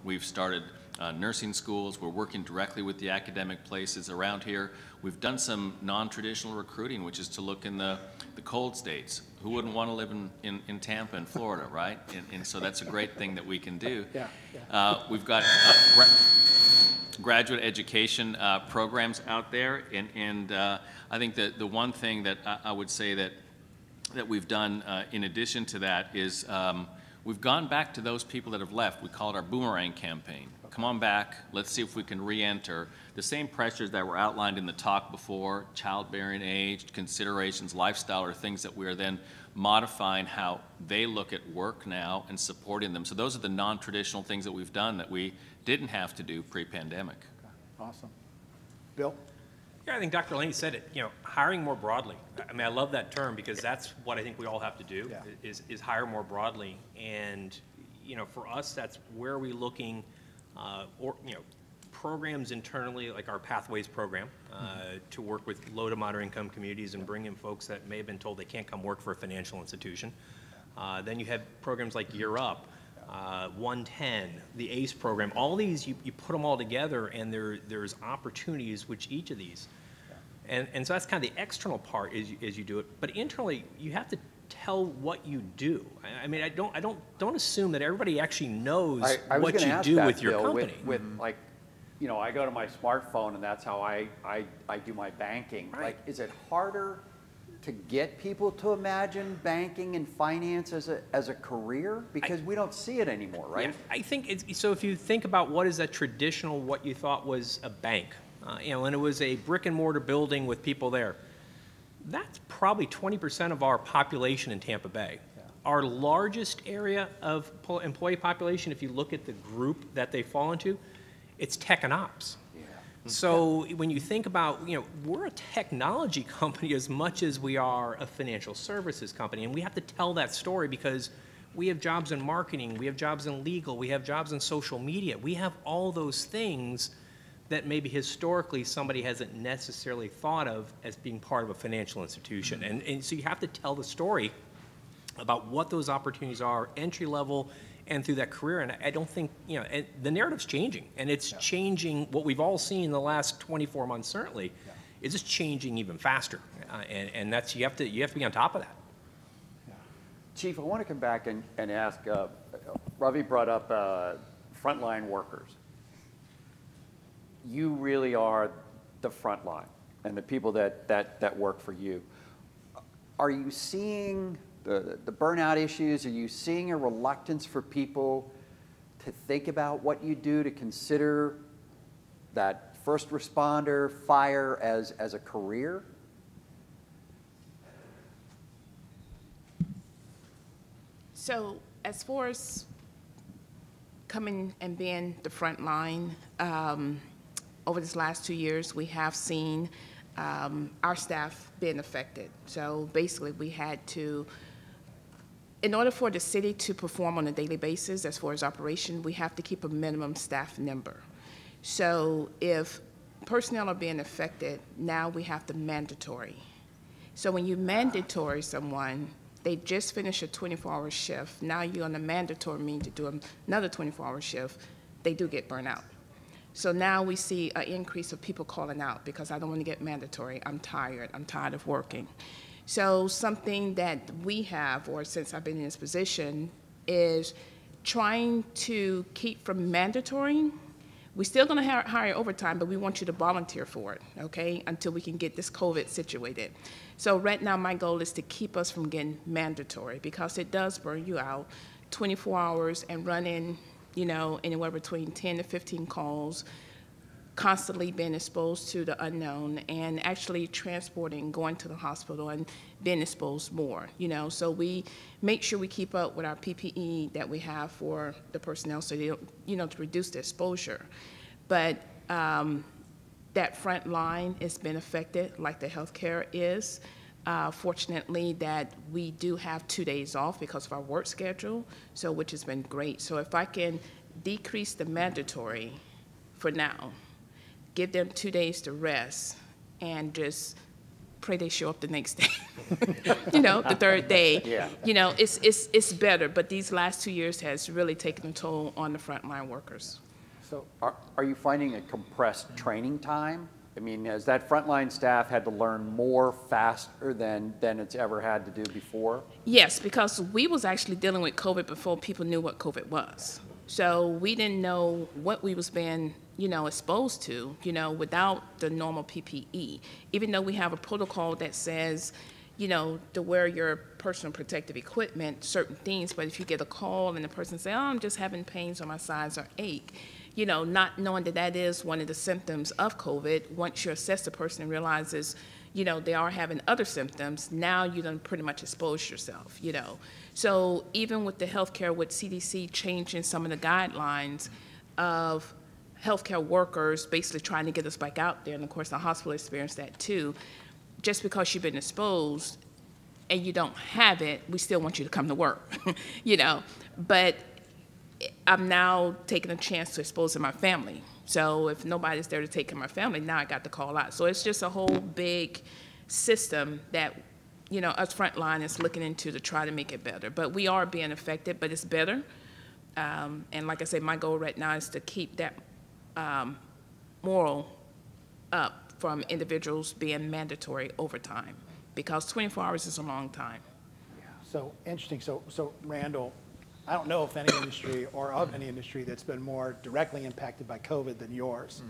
We've started nursing schools. We're working directly with the academic places around here. We've done some non-traditional recruiting, which is to look in the cold states. Who wouldn't want to live in Tampa and Florida, right? And so that's a great thing that we can do. Yeah. We've got graduate education programs out there, and I think that the one thing that I would say that we've done in addition to that is we've gone back to those people that have left. We call it our boomerang campaign. Come on back, let's see if we can re-enter. The same pressures that were outlined in the talk before, childbearing age, considerations, lifestyle, are things that we are then modifying how they look at work now and supporting them. So those are the non-traditional things that we've done that we didn't have to do pre-pandemic. Okay. Awesome. Bill? Yeah, I think Dr. Laney said it, hiring more broadly. I mean, I love that term because that's what I think we all have to do, is hire more broadly. And, for us, that's where are we looking, programs internally, like our Pathways program, to work with low to moderate income communities and bring in folks that may have been told they can't come work for a financial institution. Then you have programs like Year Up, 110, the ACE program. All these, you put them all together, and there's opportunities with each of these. And so that's kind of the external part as you do it. But internally, you have to tell what you do. I mean, I don't assume that everybody actually knows what you do with your company. With like, I go to my smartphone and that's how I do my banking. Right. Like, is it harder to get people to imagine banking and finance as a career? Because we don't see it anymore, right? Yeah, I think so. If you think about what is that traditional, what you thought was a bank, and it was a brick and mortar building with people there. That's probably 20% of our population in Tampa Bay. Yeah. Our largest area of employee population, if you look at the group that they fall into, it's tech and ops. Yeah. So when you think about, we're a technology company as much as we are a financial services company, and we have to tell that story because we have jobs in marketing, we have jobs in legal, we have jobs in social media. We have all those things that maybe historically somebody hasn't necessarily thought of as being part of a financial institution. And so you have to tell the story about what those opportunities are, entry level, and through that career. And I don't think, and the narrative's changing, and it's changing. What we've all seen in the last 24 months certainly is just changing even faster. And that's, you have to be on top of that. Chief, I want to come back and ask, Ravi brought up frontline workers. You really are the front line and the people that work for you. Are you seeing the burnout issues? Are you seeing a reluctance for people to think about what you do, to consider that first responder, fire as a career? So as far as coming and being the front line, over this last 2 years, we have seen our staff being affected. So basically, we had to, in order for the city to perform on a daily basis as far as operation, we have to keep a minimum staff number. So if personnel are being affected, now we have to mandatory. So when you mandatory someone, they just finished a 24-hour shift. Now you're on a mandatory mean to do another 24-hour shift. They do get burnt out. So now we see an increase of people calling out because I don't want to get mandatory. I'm tired of working. So something that we have, or since I've been in this position, is trying to keep from mandatory. We're still going to hire overtime, but we want you to volunteer for it, okay, until we can get this COVID situated. So right now my goal is to keep us from getting mandatory because it does burn you out, 24 hours and running, anywhere between 10 to 15 calls, constantly being exposed to the unknown and actually transporting, going to the hospital and being exposed more, So we make sure we keep up with our PPE that we have for the personnel so they don't, to reduce the exposure. But that front line has been affected like the healthcare is. Fortunately that we do have 2 days off because of our work schedule, so which has been great. So if I can decrease the mandatory for now, give them 2 days to rest, and just pray they show up the next day. The third day. Yeah. It's better, but these last 2 years has really taken a toll on the frontline workers. So are you finding a compressed training time? I mean, has that frontline staff had to learn more faster than it's ever had to do before? Yes, because we was actually dealing with COVID before people knew what COVID was. So we didn't know what we was being, exposed to, without the normal PPE. Even though we have a protocol that says, to wear your personal protective equipment, certain things, but if you get a call and the person say, oh, I'm just having pains on my sides or ache, not knowing that that is one of the symptoms of COVID, once you assess the person and realizes, they are having other symptoms, now you done pretty much expose yourself, So even with the healthcare, with CDC changing some of the guidelines of healthcare workers basically trying to get us back out there, and of course the hospital experienced that too, just because you've been exposed and you don't have it, we still want you to come to work, But I'm now taking a chance to expose to my family. So if nobody's there to take care of my family, now I got to call out. So it's just a whole big system that, us frontline is looking into to try to make it better. But we are being affected, but it's better. And like I said, my goal right now is to keep that moral up from individuals being mandatory overtime, because 24 hours is a long time. So interesting. So Randall, I don't know if any industry or of any industry that's been more directly impacted by COVID than yours.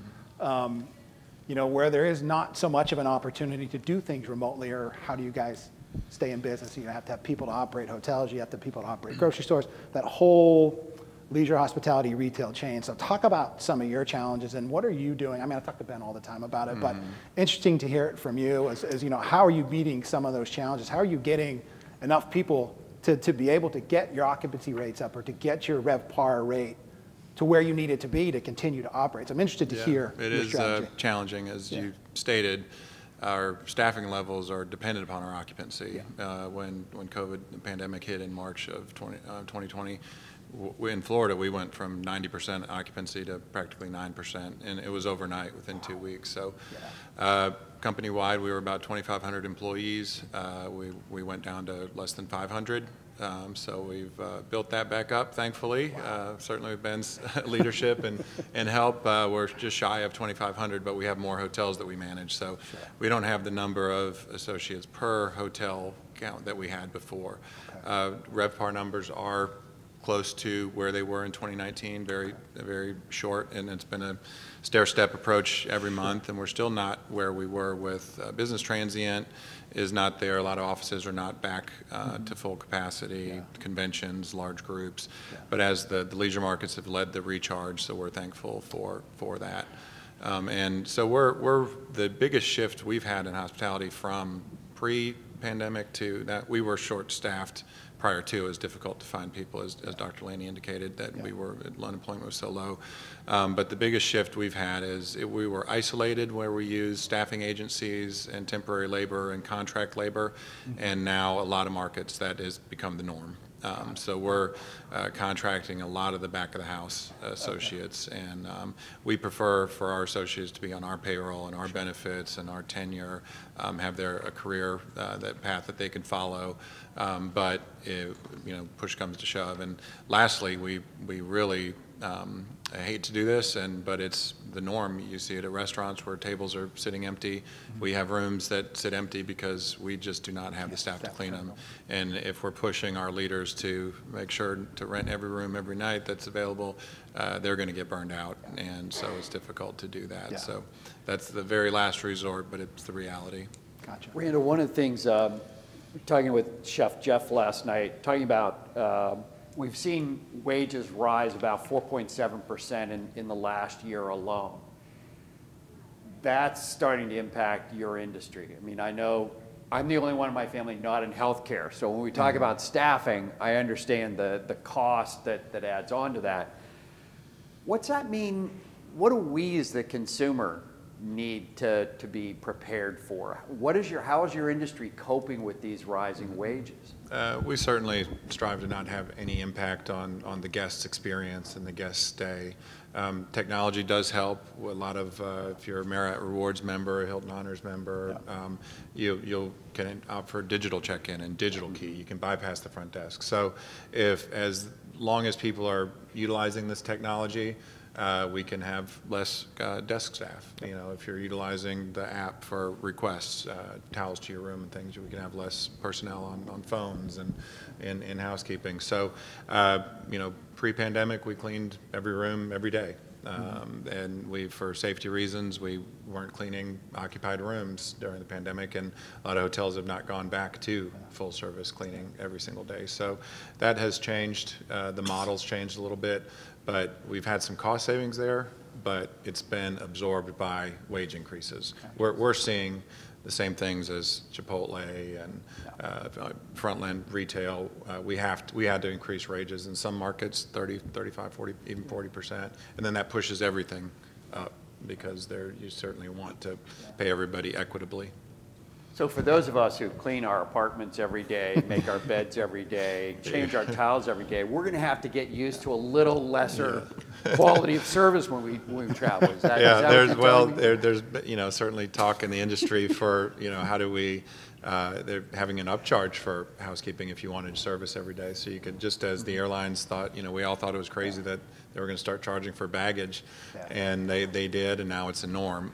Where there is not so much of an opportunity to do things remotely, or how do you guys stay in business? You have to have people to operate hotels, you have to have people to operate grocery stores, that whole leisure, hospitality, retail chain. So talk about some of your challenges and what are you doing? I mean, I talk to Ben all the time about it, but interesting to hear it from you as how are you meeting some of those challenges? How are you getting enough people to be able to get your occupancy rates up or to get your RevPAR rate to where you need it to be to continue to operate? So I'm interested to hear it your is strategy. challenging, as you stated. Our staffing levels are dependent upon our occupancy. When COVID, the pandemic hit in March of 2020, in Florida, we went from 90% occupancy to practically 9%, and it was overnight within 2 weeks. So company-wide, we were about 2,500 employees. We went down to less than 500. So we've built that back up, thankfully. Certainly with Ben's leadership and help, we're just shy of 2,500, but we have more hotels that we manage. So we don't have the number of associates per hotel count that we had before. RevPAR numbers are close to where they were in 2019, very short, and it's been a stair-step approach every month, and we're still not where we were with business transient is not there. A lot of offices are not back to full capacity, conventions, large groups, but as the leisure markets have led the recharge, so we're thankful for that. And so we're the biggest shift we've had in hospitality from pre-pandemic to that. We were short-staffed prior to. It was difficult to find people, as Dr. Laney indicated, that unemployment was so low. But the biggest shift we've had is we were isolated where we used staffing agencies and temporary labor and contract labor, and now a lot of markets that has become the norm. So we're contracting a lot of the back of the house associates, and we prefer for our associates to be on our payroll and our benefits and our tenure, have a career that path that they can follow. But push comes to shove. And lastly, we really I hate to do this, but it's the norm. You see it at restaurants where tables are sitting empty. We have rooms that sit empty because we just do not have the staff to clean them. And if we're pushing our leaders to make sure to rent every room every night that's available, they're going to get burned out. And so it's difficult to do that. So that's the very last resort, but it's the reality. Gotcha. Randall, one of the things, talking with Chef Jeff last night, talking about we've seen wages rise about 4.7% in the last year alone. That's starting to impact your industry. I mean, I know I'm the only one in my family not in healthcare, so when we talk about staffing, I understand the cost that adds on to that. What's that mean? What do we as the consumer need to be prepared for? How is your industry coping with these rising wages? We certainly strive to not have any impact on the guest's experience and the guest's stay. Technology does help. A lot of, if you're a Marriott Rewards member, a Hilton Honors member, you'll can opt for digital check-in and digital key. You can bypass the front desk. So as long as people are utilizing this technology, we can have less desk staff. You know, if you're utilizing the app for requests, towels to your room and things, we can have less personnel on phones and in housekeeping. So, you know, pre-pandemic, we cleaned every room every day. And for safety reasons, we weren't cleaning occupied rooms during the pandemic, and a lot of hotels have not gone back to full service cleaning every single day. So that has changed. The model's changed a little bit, but we've had some cost savings there, but it's been absorbed by wage increases. We're seeing the same things as Chipotle and Frontline Retail. We had to increase wages in some markets, 30, 35, 40, even 40%, and then that pushes everything up because you certainly want to pay everybody equitably. So for those of us who clean our apartments every day, make our beds every day, change our towels every day, we're going to have to get used to a little lesser quality of service when we travel. Is that, there's you know, certainly talk in the industry for, you know, how do we they're having an upcharge for housekeeping if you wanted service every day. So you could, just as the airlines thought, you know, we all thought it was crazy that they were going to start charging for baggage, and they did, and now it's a norm.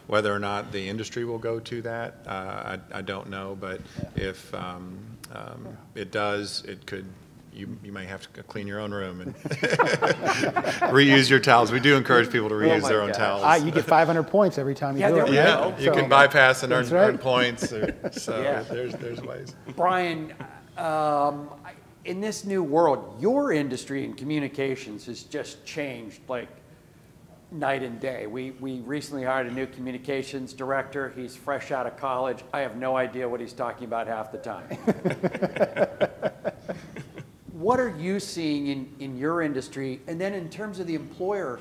Whether or not the industry will go to that, I don't know. But if it does, it could. You may have to clean your own room and reuse your towels. We do encourage people to reuse their own towels. You get 500 points every time you do it. Yeah, you can bypass and earn points. So there's ways. Brian, in this new world, your industry in communications has just changed like night and day. We recently hired a new communications director. He's fresh out of college. I have no idea what he's talking about half the time. What are you seeing in your industry? And then in terms of the employer,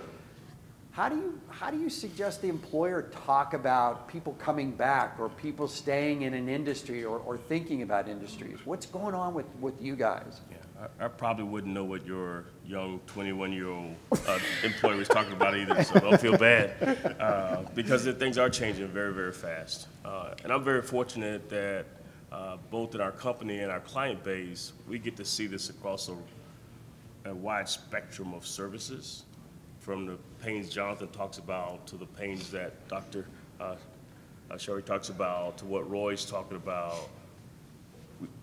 how do you suggest the employer talk about people coming back or people staying in an industry or thinking about industries? What's going on with you guys? Yeah, I probably wouldn't know what your young 21-year-old employer was talking about either, so don't feel bad, because things are changing very, very fast. And I'm very fortunate that both in our company and our client base, we get to see this across a wide spectrum of services, from the pains Jonathan talks about to the pains that Dr. Sherry talks about to what Roy's talking about.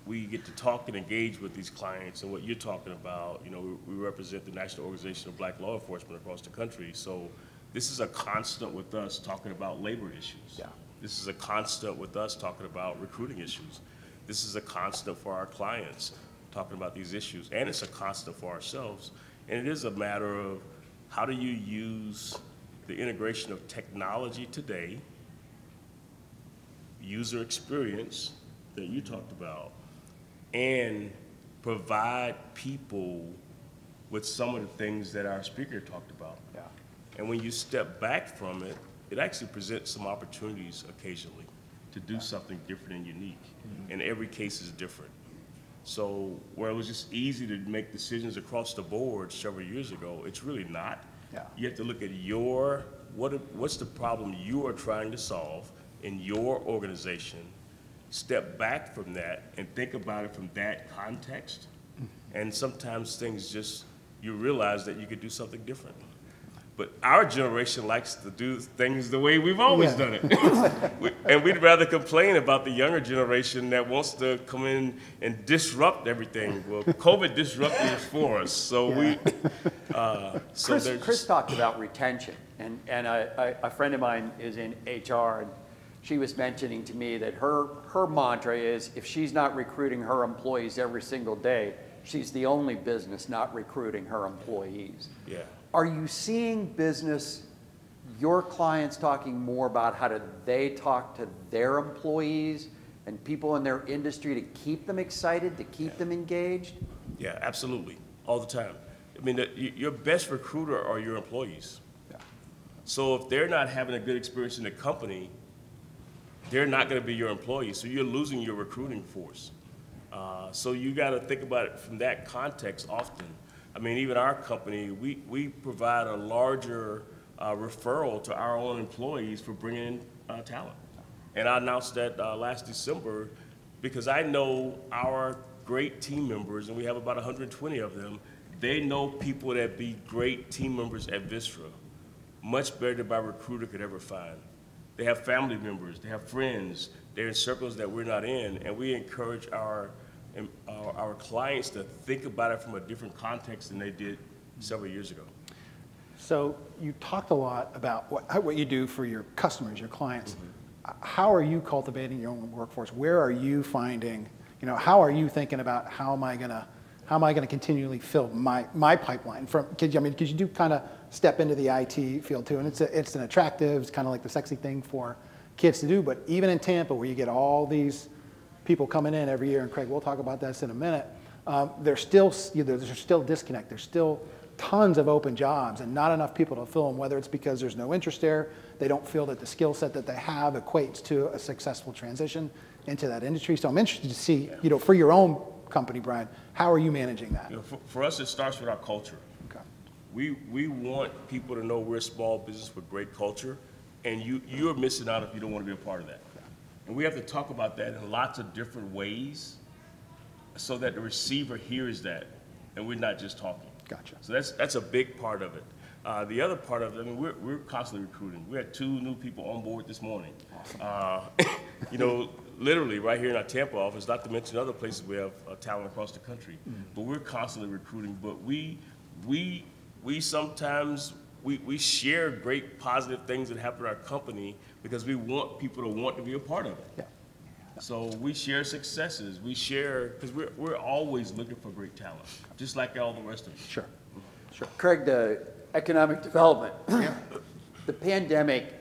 We get to talk and engage with these clients, and what you're talking about, you know, we represent the National Organization of Black Law Enforcement across the country, so this is a constant with us talking about labor issues. Yeah. This is a constant with us talking about recruiting issues. This is a constant for our clients talking about these issues, and it's a constant for ourselves. And it is a matter of how do you use the integration of technology today, user experience that you talked about, and provide people with some of the things that our speaker talked about. Yeah. And when you step back from it, it actually presents some opportunities occasionally to do something different and unique. And every case is different. So where it was just easy to make decisions across the board several years ago, it's really not. Yeah. You have to look at what's the problem you are trying to solve in your organization, step back from that and think about it from that context. And sometimes things you realize that you could do something different. But our generation likes to do things the way we've always done it. And we'd rather complain about the younger generation that wants to come in and disrupt everything. Well, COVID disrupted it for us. So Chris talked about retention. And a friend of mine is in HR, and she was mentioning to me that her mantra is, if she's not recruiting her employees every single day, she's the only business not recruiting her employees. Yeah. Are you seeing your clients talking more about how do they talk to their employees and people in their industry to keep them excited, to keep them engaged? Yeah, absolutely, all the time. I mean, your best recruiter are your employees. Yeah. So if they're not having a good experience in the company, they're not going to be your employee. So you're losing your recruiting force. So you got to think about it from that context often. I mean, even our company, we provide a larger referral to our own employees for bringing in talent. And I announced that last December because I know our great team members, and we have about 120 of them, they know people that be great team members at Vistra, much better than my recruiter could ever find. They have family members, they have friends, they're in circles that we're not in, and we encourage our clients to think about it from a different context than they did several years ago. So you talked a lot about what you do for your customers, your clients. How are you cultivating your own workforce? Where are you finding, how are you thinking about how am I gonna continually fill my pipeline from, because you do kind of step into the IT field too, and it's an attractive, it's kind of like the sexy thing for kids to do, but even in Tampa where you get all these people coming in every year, and Craig, we'll talk about this in a minute, there's still disconnect, there's still tons of open jobs and not enough people to fill them, whether it's because there's no interest there, they don't feel that the skill set that they have equates to a successful transition into that industry. So I'm interested to see, for your own company, Brian, how are you managing that? For us, it starts with our culture. Okay. We want people to know we're a small business with great culture, and you're missing out if you don't want to be a part of that. Yeah. And we have to talk about that in lots of different ways so that the receiver hears that, and we're not just talking. Gotcha. So that's a big part of it. The other part of it, we're constantly recruiting. We had 2 new people on board this morning. Awesome. Literally right here in our Tampa office, not to mention other places we have talent across the country. But we're constantly recruiting. But we sometimes share great positive things that happen in our company because we want people to want to be a part of it. Yeah. So we share successes. We share, because we're always looking for great talent, just like all the rest of us. Sure. Sure. Craig, the economic development, the pandemic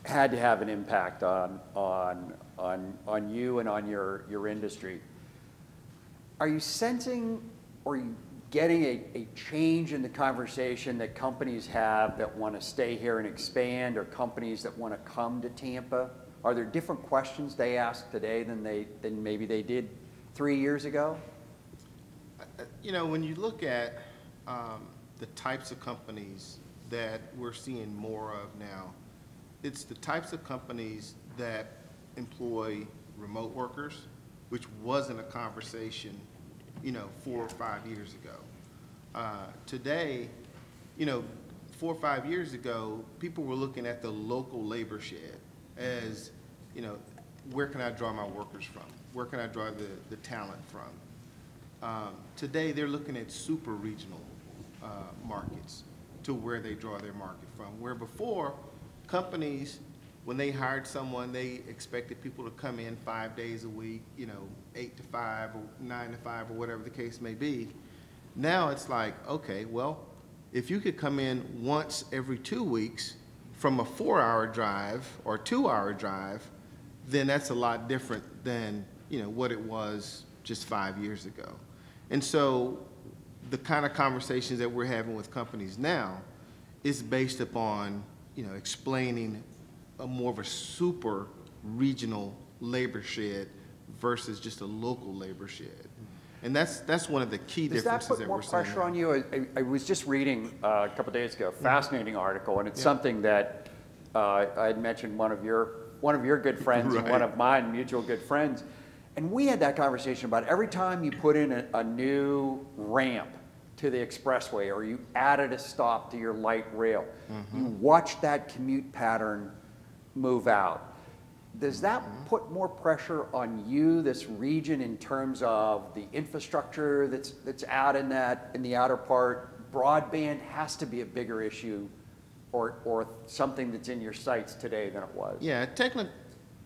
had to have an impact on you and on your industry. Are you sensing or are you getting a change in the conversation that companies have that want to stay here and expand, or companies that want to come to Tampa? Are there different questions they ask today than maybe they did 3 years ago? When you look at the types of companies that we're seeing more of now, it's the types of companies that employ remote workers, which wasn't a conversation, 4 or 5 years ago. Today, 4 or 5 years ago, people were looking at the local labor shed as, where can I draw my workers from? Where can I draw the talent from? Today, they're looking at super regional markets to where they draw their market from. Where before, companies, when they hired someone, they expected people to come in 5 days a week, 8 to 5 or 9 to 5 or whatever the case may be. Now it's like, okay, well, if you could come in once every 2 weeks from a 4-hour drive or 2-hour drive, then that's a lot different than what it was just 5 years ago. And so the kind of conversations that we're having with companies now is based upon explaining more of a super regional labor shed versus just a local labor shed. And that's one of the key differences that we're seeing. Does that put more pressure on you? I was just reading a couple days ago, a fascinating article, and it's something that I had mentioned one of your good friends and one of mine, mutual good friends. And we had that conversation about every time you put in a new ramp to the expressway or you added a stop to your light rail, you watch that commute pattern move out. Does that put more pressure on you, this region, in terms of the infrastructure that's out in the outer part? Broadband has to be a bigger issue or something that's in your sights today than it was. Yeah,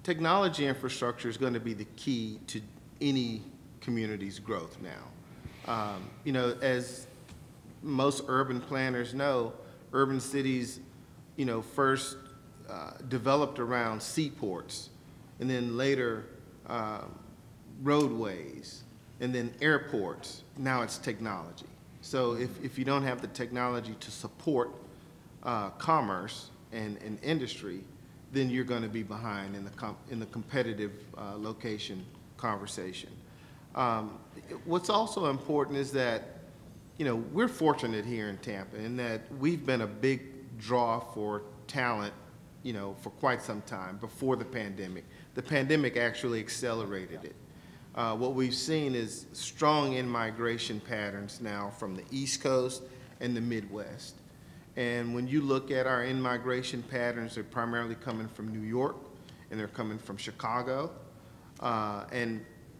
technology infrastructure is going to be the key to any community's growth now. As most urban planners know, urban cities, first developed around seaports, and then later roadways, and then airports. Now it's technology. So if you don't have the technology to support commerce and industry, then you're going to be behind in the competitive location conversation. What's also important is that, you know, we're fortunate here in Tampa in that we've been a big draw for talent, you know, for quite some time before the pandemic. The pandemic actually accelerated it. What we've seen is strong in-migration patterns now from the East Coast and the Midwest. And when you look at our in-migration patterns, they're primarily coming from New York, and they're coming from Chicago.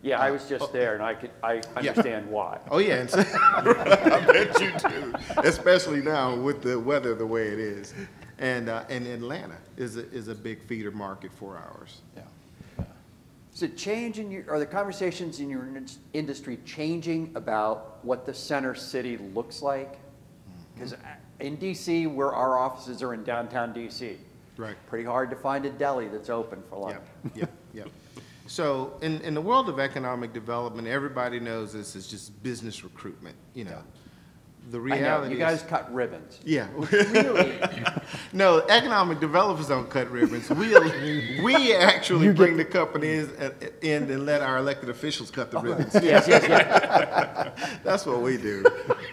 Yeah, I was just there, and I understand why. Oh, yeah, and I bet you do, especially now with the weather the way it is. And Atlanta is a big feeder market for ours. Yeah. Is it changing are the conversations in your industry changing about what the center city looks like? Because in DC, where our offices are in downtown DC, right, pretty hard to find a deli that's open for lunch. Yeah. So in the world of economic development, everybody knows this is just business recruitment, you know. The reality I know, you guys cut ribbons. Yeah. Really? No, economic developers don't cut ribbons. We actually bring the companies in and let our elected officials cut the ribbons. Yes. That's what we do.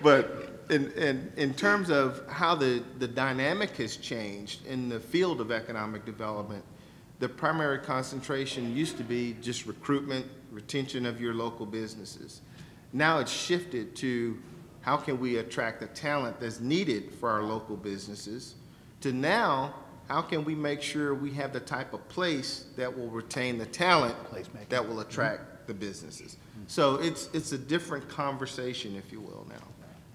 But in terms of how the dynamic has changed in the field of economic development, the primary concentration used to be just recruitment, retention of your local businesses. Now it's shifted to how can we attract the talent that's needed for our local businesses, to now, how can we make sure we have the type of place that will retain the talent that will attract the businesses. So it's a different conversation, if you will, now.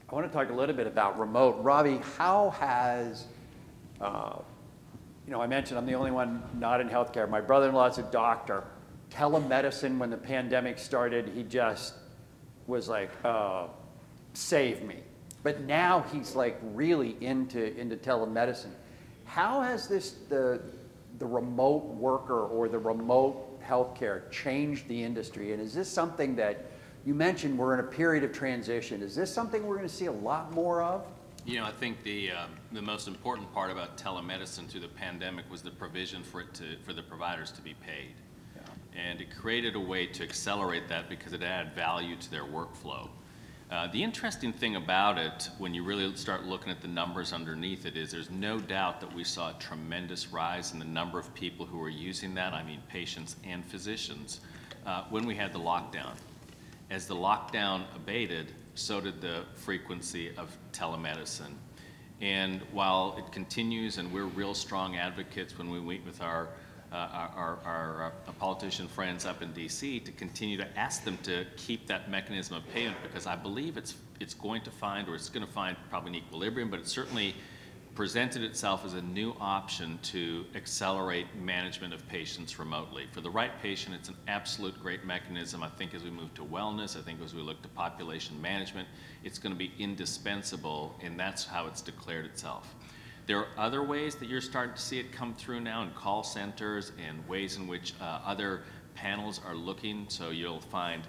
I want to talk a little bit about remote. Ravi, how has, you know, I mentioned I'm the only one not in healthcare. My brother-in-law's a doctor. Telemedicine, when the pandemic started, he just was like, save me. But now he's like really into telemedicine. How has the remote worker or the remote healthcare changed the industry? And is this something that you mentioned we're in a period of transition? Is this something we're going to see a lot more of? You know, I think the most important part about telemedicine through the pandemic was the provision for the providers to be paid. Yeah. And it created a way to accelerate that because it added value to their workflow. The interesting thing about it, when you really start looking at the numbers underneath it, is there's no doubt that we saw a tremendous rise in the number of people who were using that, I mean patients and physicians, when we had the lockdown. As the lockdown abated, so did the frequency of telemedicine. And while it continues, and we're real strong advocates when we meet with our politician friends up in DC to continue to ask them to keep that mechanism of payment, because I believe it's going to find probably an equilibrium, but it certainly presented itself as a new option to accelerate management of patients remotely. For the right patient, it's an absolute great mechanism. I think as we move to wellness, I think as we look to population management, it's going to be indispensable, and that's how it's declared itself. There are other ways that you're starting to see it come through now in call centers and ways in which other panels are looking. So you'll find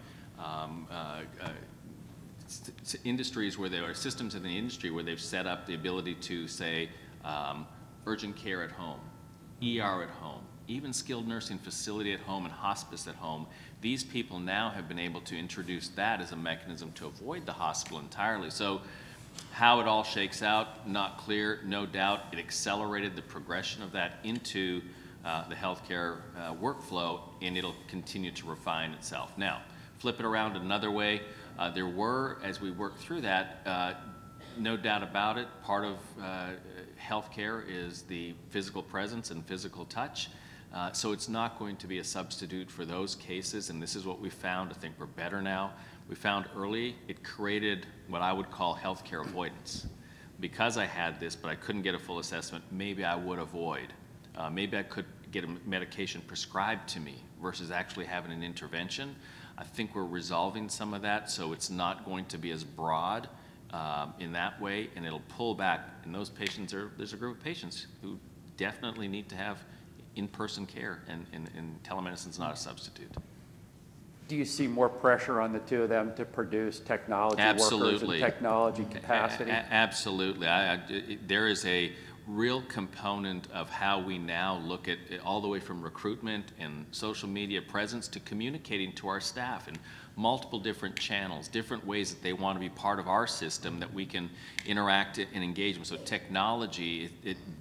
industries where there are systems in the industry where they've set up the ability to say urgent care at home, ER at home, even skilled nursing facility at home and hospice at home. These people now have been able to introduce that as a mechanism to avoid the hospital entirely. So how it all shakes out, not clear, no doubt. It accelerated the progression of that into the healthcare workflow, and it'll continue to refine itself. Now, flip it around another way. There were, as we worked through that, no doubt about it, part of healthcare is the physical presence and physical touch. So it's not going to be a substitute for those cases, and this is what we found. I think we're better now. We found early it created what I would call healthcare avoidance. Because I had this, but I couldn't get a full assessment, maybe I would avoid. Maybe I could get a medication prescribed to me versus actually having an intervention. I think we're resolving some of that, so it's not going to be as broad in that way, and it'll pull back. And those patients there's a group of patients who definitely need to have in-person care, and telemedicine's not a substitute. Do you see more pressure on the two of them to produce technology workers and technology capacity? Absolutely. There is real component of how we now look at it, all the way from recruitment and social media presence to communicating to our staff in multiple different channels, different ways that they want to be part of our system that we can interact and engage them. So technology,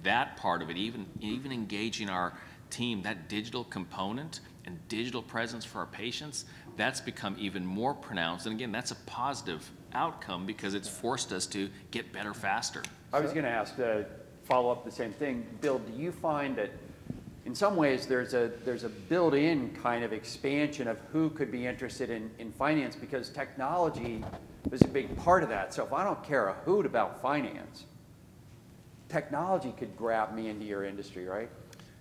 that part of it, even engaging our team, that digital component and digital presence for our patients, that's become even more pronounced. And again, that's a positive outcome because it's forced us to get better faster. I was going to ask, follow up the same thing. Bill, do you find that in some ways there's a built-in kind of expansion of who could be interested in finance, because technology is a big part of that. So if I don't care a hoot about finance, technology could grab me into your industry, right?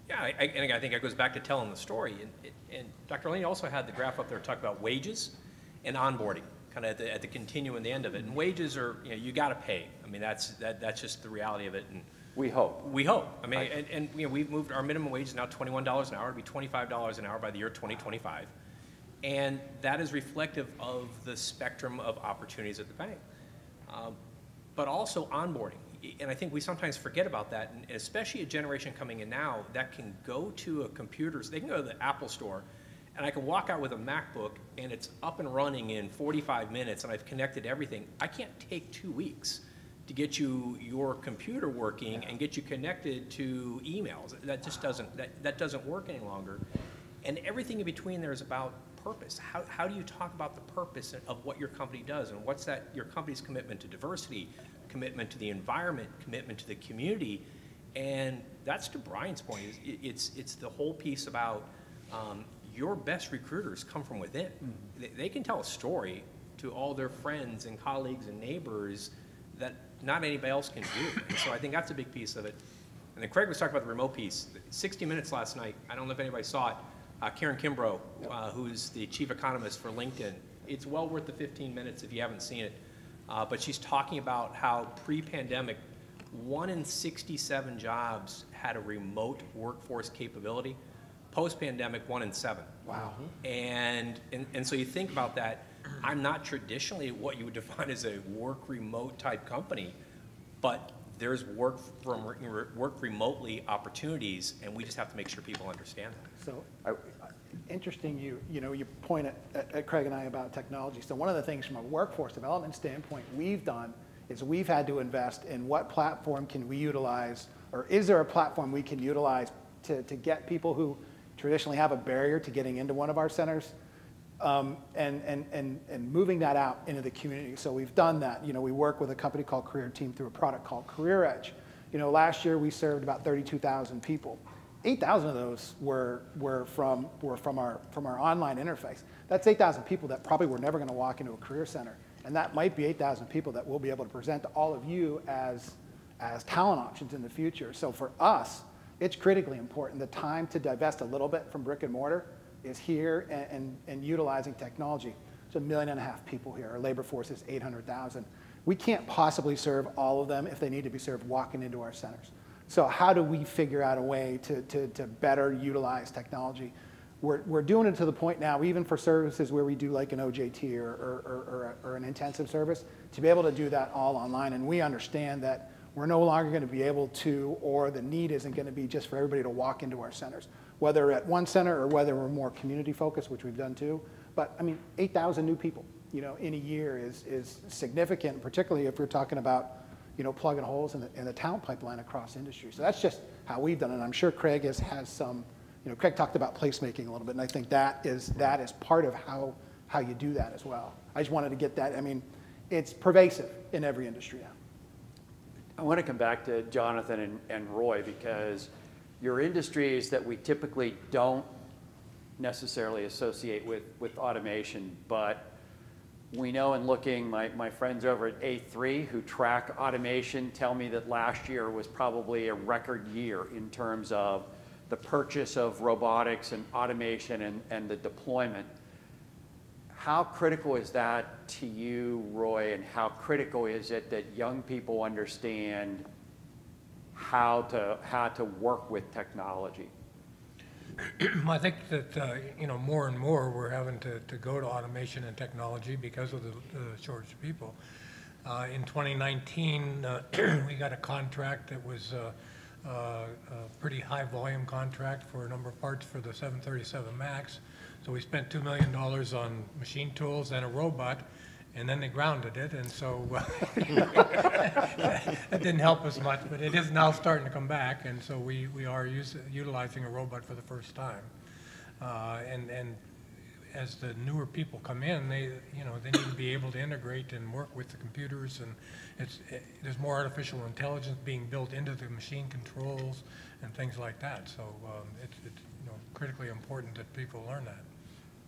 Yeah, and I think it goes back to telling the story. And Dr. Laney also had the graph up there talk about wages and onboarding, kind of at the continuum and the end of it. And wages are, you got to pay. I mean, that's just the reality of it. And we hope. We hope. I mean, and we've moved our minimum wage is now $21 an hour. It'll be $25 an hour by the year 2025. And that is reflective of the spectrum of opportunities at the bank. But also onboarding. And I think we sometimes forget about that, and especially a generation coming in now that can go to a computer. They can go to the Apple store, and I can walk out with a MacBook, and it's up and running in 45 minutes, and I've connected everything. I can't take 2 weeks to get you your computer working and get you connected to emails. That just doesn't work any longer. And everything in between there is about purpose. How do you talk about the purpose of what your company does, and what's that your company's commitment to diversity, commitment to the environment, commitment to the community? And that's to Brian's point. It's the whole piece about your best recruiters come from within. They can tell a story to all their friends and colleagues and neighbors that not anybody else can do. And so I think that's a big piece of it. And then Craig was talking about the remote piece. 60 Minutes last night, I don't know if anybody saw it, Karen Kimbrough, who's the chief economist for LinkedIn. It's well worth the 15 minutes if you haven't seen it. But she's talking about how pre-pandemic, 1 in 67 jobs had a remote workforce capability. Post-pandemic, 1 in 7. Wow. And so you think about that. I'm not traditionally what you would define as a work remote type company, but there's work remotely opportunities, and we just have to make sure people understand that. So interesting you point at Craig and I about technology. So one of the things from a workforce development standpoint we've done is we've had to invest in what platform can we utilize, or is there a platform we can utilize to get people who traditionally have a barrier to getting into one of our centers, and moving that out into the community. So we've done that. We work with a company called Career Team through a product called Career Edge. Last year we served about 32,000 people. 8,000 of those were from our online interface. That's 8,000 people that probably were never going to walk into a career center, and that might be 8,000 people that we'll be able to present to all of you as talent options in the future. So for us, it's critically important. The time to divest a little bit from brick and mortar is here and utilizing technology. It's 1.5 million people here. Our labor force is 800,000. We can't possibly serve all of them if they need to be served walking into our centers. So how do we figure out a way to better utilize technology? We're doing it to the point now, even for services where we do like an OJT or an intensive service, to be able to do that all online. And we understand that we're no longer going to be able to, or the need isn't going to be just for everybody to walk into our centers, whether at one center or whether we're more community focused, which we've done too. But I mean, 8,000 new people, in a year is significant, particularly if we're talking about, plugging holes in the talent pipeline across industries. So that's just how we've done it. And I'm sure Craig has some, Craig talked about placemaking a little bit, and I think that is part of how you do that as well. I just wanted to get that. I mean, it's pervasive in every industry now. I want to come back to Jonathan and Roy, because your industries that we typically don't necessarily associate with automation, but we know in looking, my friends over at A3 who track automation tell me that last year was probably a record year in terms of the purchase of robotics and automation and the deployment. How critical is that to you, Roy, and how critical is it that young people understand how to work with technology? I think that more and more we're having to go to automation and technology because of the shortage of people. In 2019, we got a contract that was a pretty high volume contract for a number of parts for the 737 MAX. So we spent $2 million on machine tools and a robot, and then they grounded it, and so that didn't help us much, but it is now starting to come back, and so we are utilizing a robot for the first time. And as the newer people come in, they need to be able to integrate and work with the computers, and there's more artificial intelligence being built into the machine controls and things like that. So it's critically important that people learn that.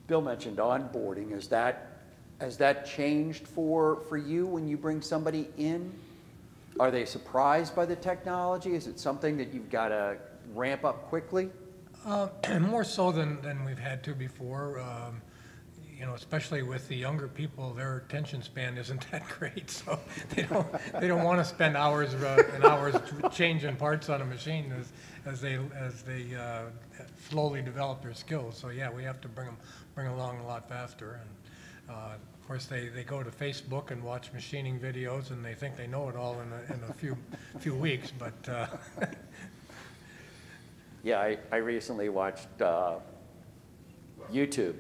Bill mentioned onboarding. Has that changed for you when you bring somebody in? Are they surprised by the technology? Is it something that you've got to ramp up quickly? More so than we've had to before. Especially with the younger people, their attention span isn't that great, so they don't want to spend hours and hours changing parts on a machine as they slowly develop their skills. So yeah, we have to bring along a lot faster. And of course, they go to Facebook and watch machining videos, and they think they know it all in a few weeks, but. Yeah, I recently watched YouTube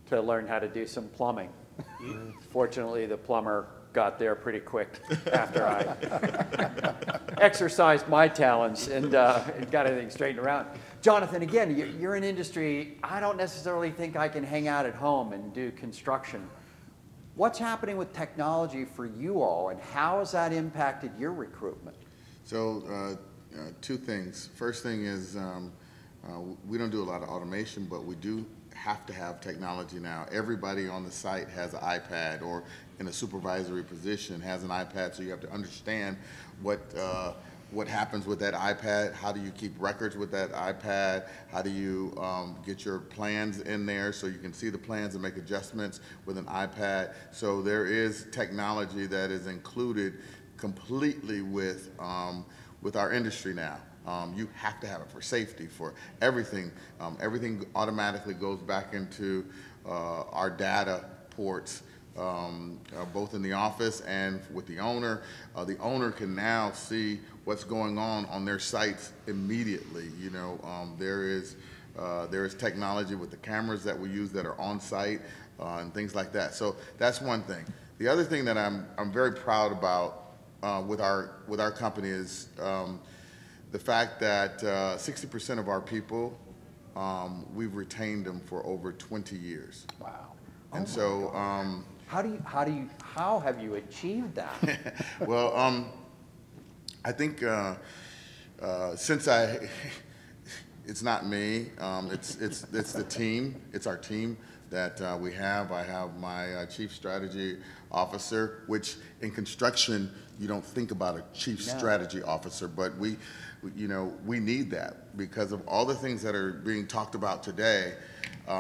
to learn how to do some plumbing. Fortunately, the plumber got there pretty quick after I exercised my talents and got everything straightened around. Jonathan, again, you're in industry. I don't necessarily think I can hang out at home and do construction. What's happening with technology for you all, and how has that impacted your recruitment? So, two things. First thing is we don't do a lot of automation, but we do have to have technology now. Everybody on the site has an iPad, or in a supervisory position has an iPad, so you have to understand what happens with that iPad. How do you keep records with that iPad? How do you get your plans in there so you can see the plans and make adjustments with an iPad? So there is technology that is included completely with our industry now. You have to have it for safety, for everything. Everything automatically goes back into our data ports, both in the office and with the owner. The owner can now see what's going on their sites immediately. There is technology with the cameras that we use that are on site and things like that. So that's one thing. The other thing that I'm very proud about with our company is the fact that 60% of our people, we've retained them for over 20 years. Wow. And so, how have you achieved that? Well, I think since it's not me, it's the team. It's our team that we have. I have my chief strategy officer, which in construction you don't think about a chief strategy officer, but we need that because of all the things that are being talked about today.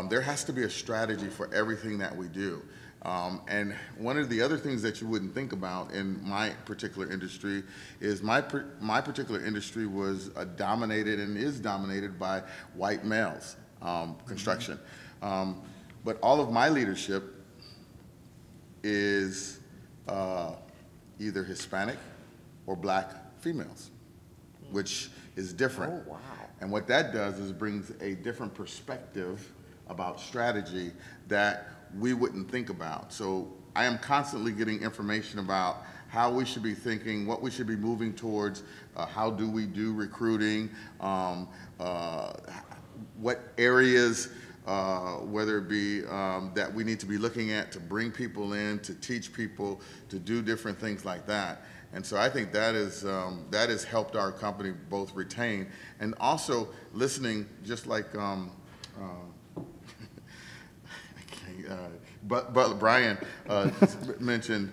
There has to be a strategy for everything that we do. And one of the other things that you wouldn't think about in my particular industry is my particular industry was dominated and is dominated by white males, construction. But all of my leadership is either Hispanic or black females, which is different. Oh, wow. And what that does is brings a different perspective about strategy that we wouldn't think about. So I am constantly getting information about how we should be thinking, what we should be moving towards, how do we do recruiting, what areas, whether it be that we need to be looking at to bring people in, to teach people, to do different things like that. And so I think that has helped our company both retain and also listening, just like but Brian mentioned,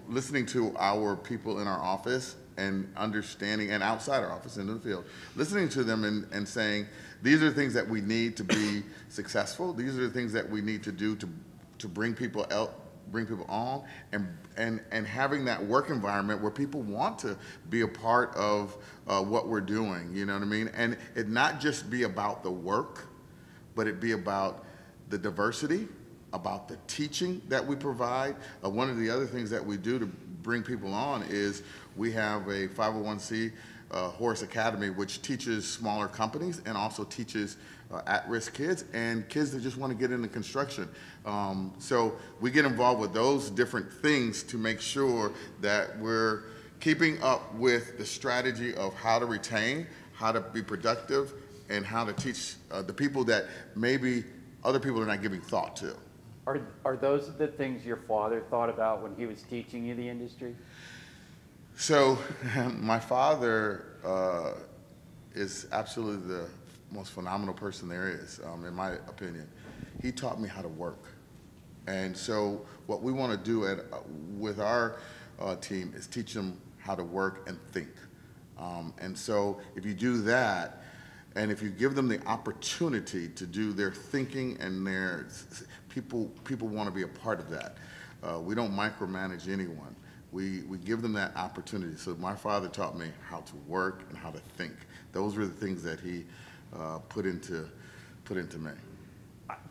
listening to our people in our office and understanding, and outside our office, into the field, listening to them and saying, these are the things that we need to be successful. These are the things that we need to do to bring people out, bring people on, and having that work environment where people want to be a part of what we're doing, you know what I mean? And it not just be about the work, but it be about the diversity, about the teaching that we provide. One of the other things that we do to bring people on is we have a 501c Horace Academy, which teaches smaller companies and also teaches at-risk kids and kids that just want to get into construction. So we get involved with those different things to make sure that we're keeping up with the strategy of how to retain, how to be productive, and how to teach the people that maybe other people are not giving thought to. Are those the things your father thought about when he was teaching you the industry? So my father is absolutely the most phenomenal person there is, in my opinion. He taught me how to work. And so what we want to do with our team is teach them how to work and think. And so if you do that, and if you give them the opportunity to do their thinking and their, people want to be a part of that. We don't micromanage anyone. We give them that opportunity. So my father taught me how to work and how to think. Those were the things that he put into me.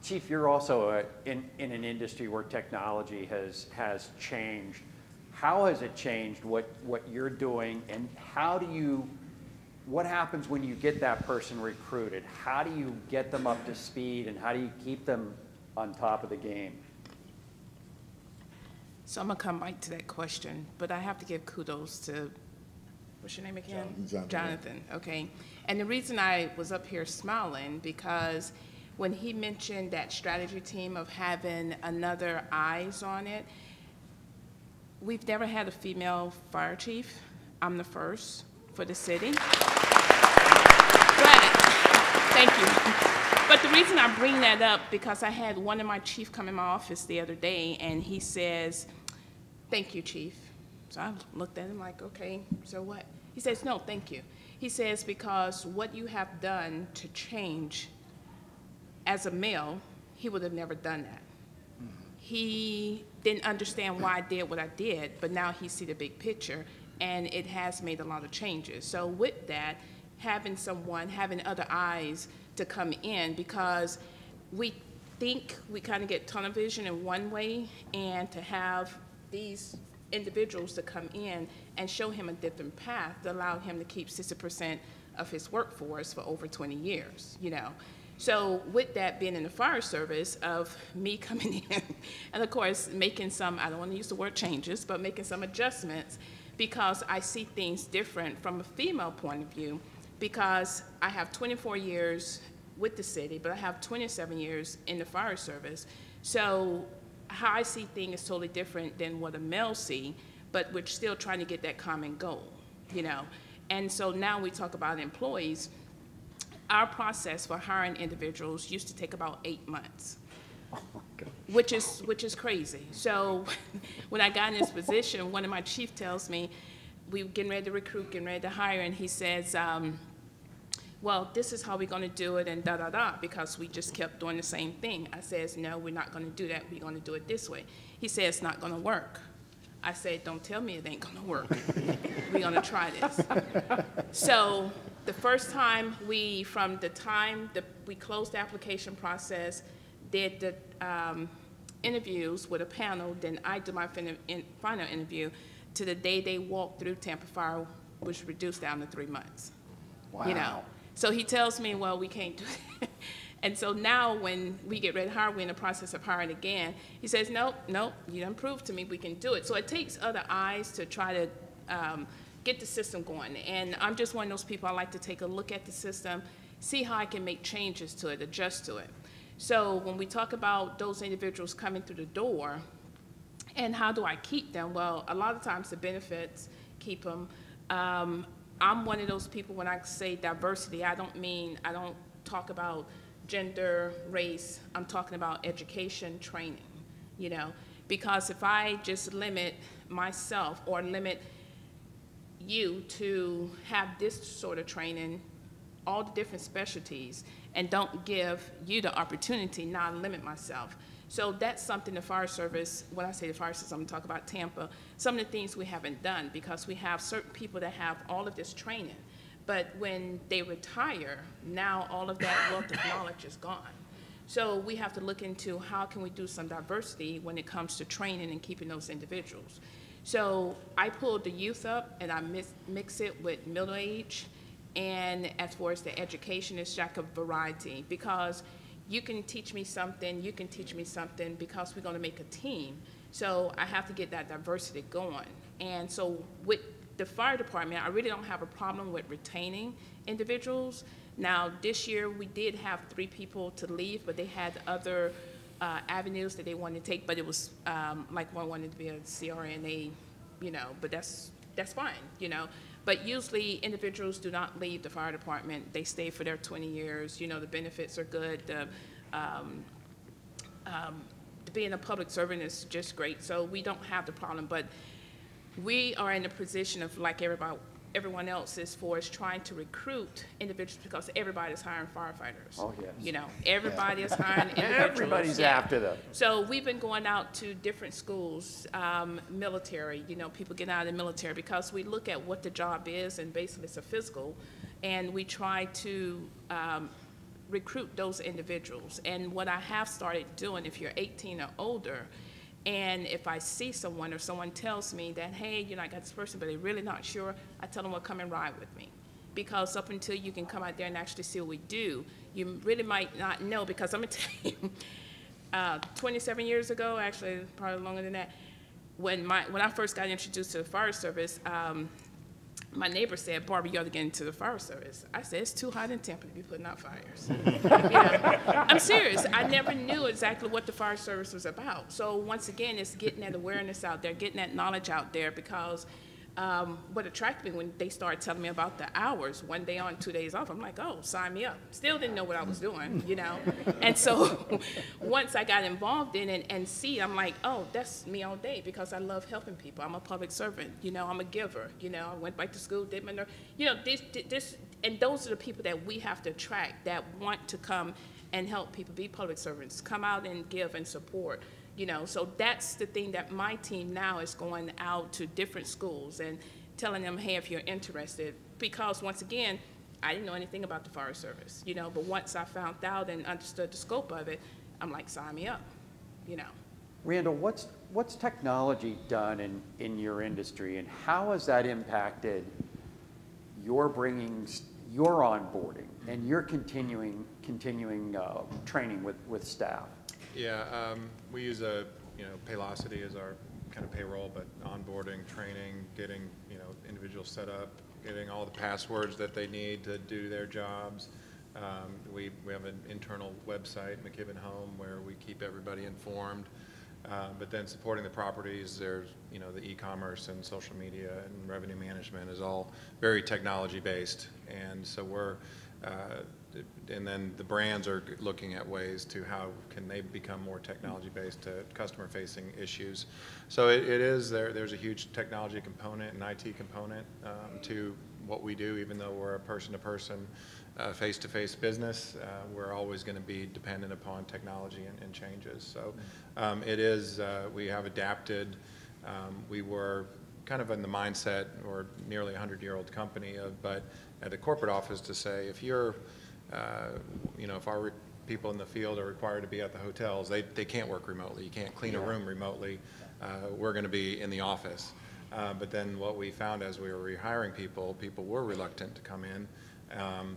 Chief, you're also in an industry where technology has changed. How has it changed what you're doing, and what happens when you get that person recruited? How do you get them up to speed, and how do you keep them on top of the game? So I'm gonna come back to that question, but I have to give kudos to, what's your name again? Jonathan, okay. And the reason I was up here smiling, because when he mentioned that strategy team of having another eyes on it, we've never had a female fire chief. I'm the first for the city. Thank you. But the reason I bring that up, because I had one of my chief come in my office the other day, and he says, "Thank you, chief." So I looked at him like, okay, so what? He says, "No, thank you." He says, because what you have done to change, as a male, he would have never done that. He didn't understand why I did what I did, but now he see the big picture, and it has made a lot of changes. So with that, having other eyes to come in, because we think we kind of get tunnel vision in one way, and to have these individuals to come in and show him a different path to allow him to keep 60% of his workforce for over 20 years, you know. So with that being in the fire service, of me coming in, and of course making some, I don't want to use the word changes, but making some adjustments, because I see things different from a female point of view, because I have 24 years with the city, but I have 27 years in the fire service. So how I see things is totally different than what a male see, but we're still trying to get that common goal, you know. And so now we talk about employees. Our process for hiring individuals used to take about 8 months, which is crazy. So when I got in this position, one of my chief tells me, we were getting ready to recruit, getting ready to hire, and he says, well, this is how we're going to do it, and da-da-da, because we just kept doing the same thing. I says, no, we're not going to do that. We're going to do it this way. He said, it's not going to work. I said, don't tell me it ain't going to work. We're going to try this. So the first time from the time that we closed the application process, did the interviews with a panel, then I did my final interview, to the day they walked through Tampa Fire, was reduced down to 3 months. Wow. You know, so he tells me, well, we can't do that. And so now when we get ready to hire, we're in the process of hiring again. He says, nope, you done proved to me we can do it. So it takes other eyes to try to get the system going. And I'm just one of those people, I like to take a look at the system, see how I can make changes to it, adjust to it. So when we talk about those individuals coming through the door, and how do I keep them? Well, a lot of times the benefits keep them. I'm one of those people, when I say diversity, I don't talk about gender, race, I'm talking about education, training, you know, because if I just limit myself or limit you to have this sort of training, all the different specialties, and don't give you the opportunity, now I limit myself. So that's something the fire service, when I say the fire service, I'm going to talk about Tampa, some of the things we haven't done, because we have certain people that have all of this training, but when they retire, now all of that wealth of knowledge is gone. So we have to look into how can we do some diversity when it comes to training and keeping those individuals. So I pulled the youth up and I mix it with middle age, and as far as the education, it's like a variety, because you can teach me something, you can teach me something, because we're going to make a team. So I have to get that diversity going. And so with the fire department, I really don't have a problem with retaining individuals. Now, this year we did have 3 people to leave, but they had other avenues that they wanted to take, but it was like one wanted to be a CRNA, you know, but that's fine, you know. But usually individuals do not leave the fire department. They stay for their 20 years. You know, the benefits are good. Being a public servant is just great. So we don't have the problem, but we are in a position of, like everyone else is, for us trying to recruit individuals, because everybody's hiring firefighters. Oh, yes. You know, everybody is hiring individuals. Everybody's after them. So we've been going out to different schools, military, you know, people get out of the military, because we look at what the job is, and basically it's a physical, and we try to recruit those individuals. And what I have started doing, if you're 18 or older, and if I see someone or someone tells me that, hey, you know, I got this person, but they're really not sure, I tell them, well, come and ride with me. Because up until you can come out there and actually see what we do, you really might not know, because I'm going to tell you, 27 years ago, actually probably longer than that, when I first got introduced to the fire service, my neighbor said, Barbara, you ought to get into the fire service. I said, it's too hot in Tampa to be putting out fires. You know, I'm serious. I never knew exactly what the fire service was about. So once again, it's getting that awareness out there, getting that knowledge out there, because what attracted me when they started telling me about the hours, 1 day on, 2 days off, I'm like, oh, sign me up. Still didn't know what I was doing, you know. And so once I got involved in it and see, I'm like, oh, that's me all day, because I love helping people. I'm a public servant, you know, I'm a giver, you know. I went back to school, did my nurse, you know, and those are the people that we have to attract, that want to come and help people, be public servants, come out and give and support. You know, so that's the thing that my team now is going out to different schools and telling them, hey, if you're interested, because once again, I didn't know anything about the fire service, you know, but once I found out and understood the scope of it, I'm like, sign me up, you know. Randall, what's technology done in your industry, and how has that impacted your onboarding and your continuing training with staff? Yeah, we use Paylocity as our kind of payroll, but onboarding, training, getting, individuals set up, getting all the passwords that they need to do their jobs. We have an internal website, McKibben Home, where we keep everybody informed. But then supporting the properties, there's, the e-commerce and social media and revenue management is all very technology based. And so and then the brands are looking at ways to how can they become more technology-based to customer-facing issues. So there's a huge technology component and IT component to what we do, even though we're a person-to-person, face-to-face business. We're always going to be dependent upon technology and changes. So we have adapted. We were kind of in the mindset, or nearly 100-year-old company, but at a corporate office to say, if you're if our people in the field are required to be at the hotels, they can't work remotely. You can't clean a room remotely. We're going to be in the office. But then what we found as we were rehiring people were reluctant to come in.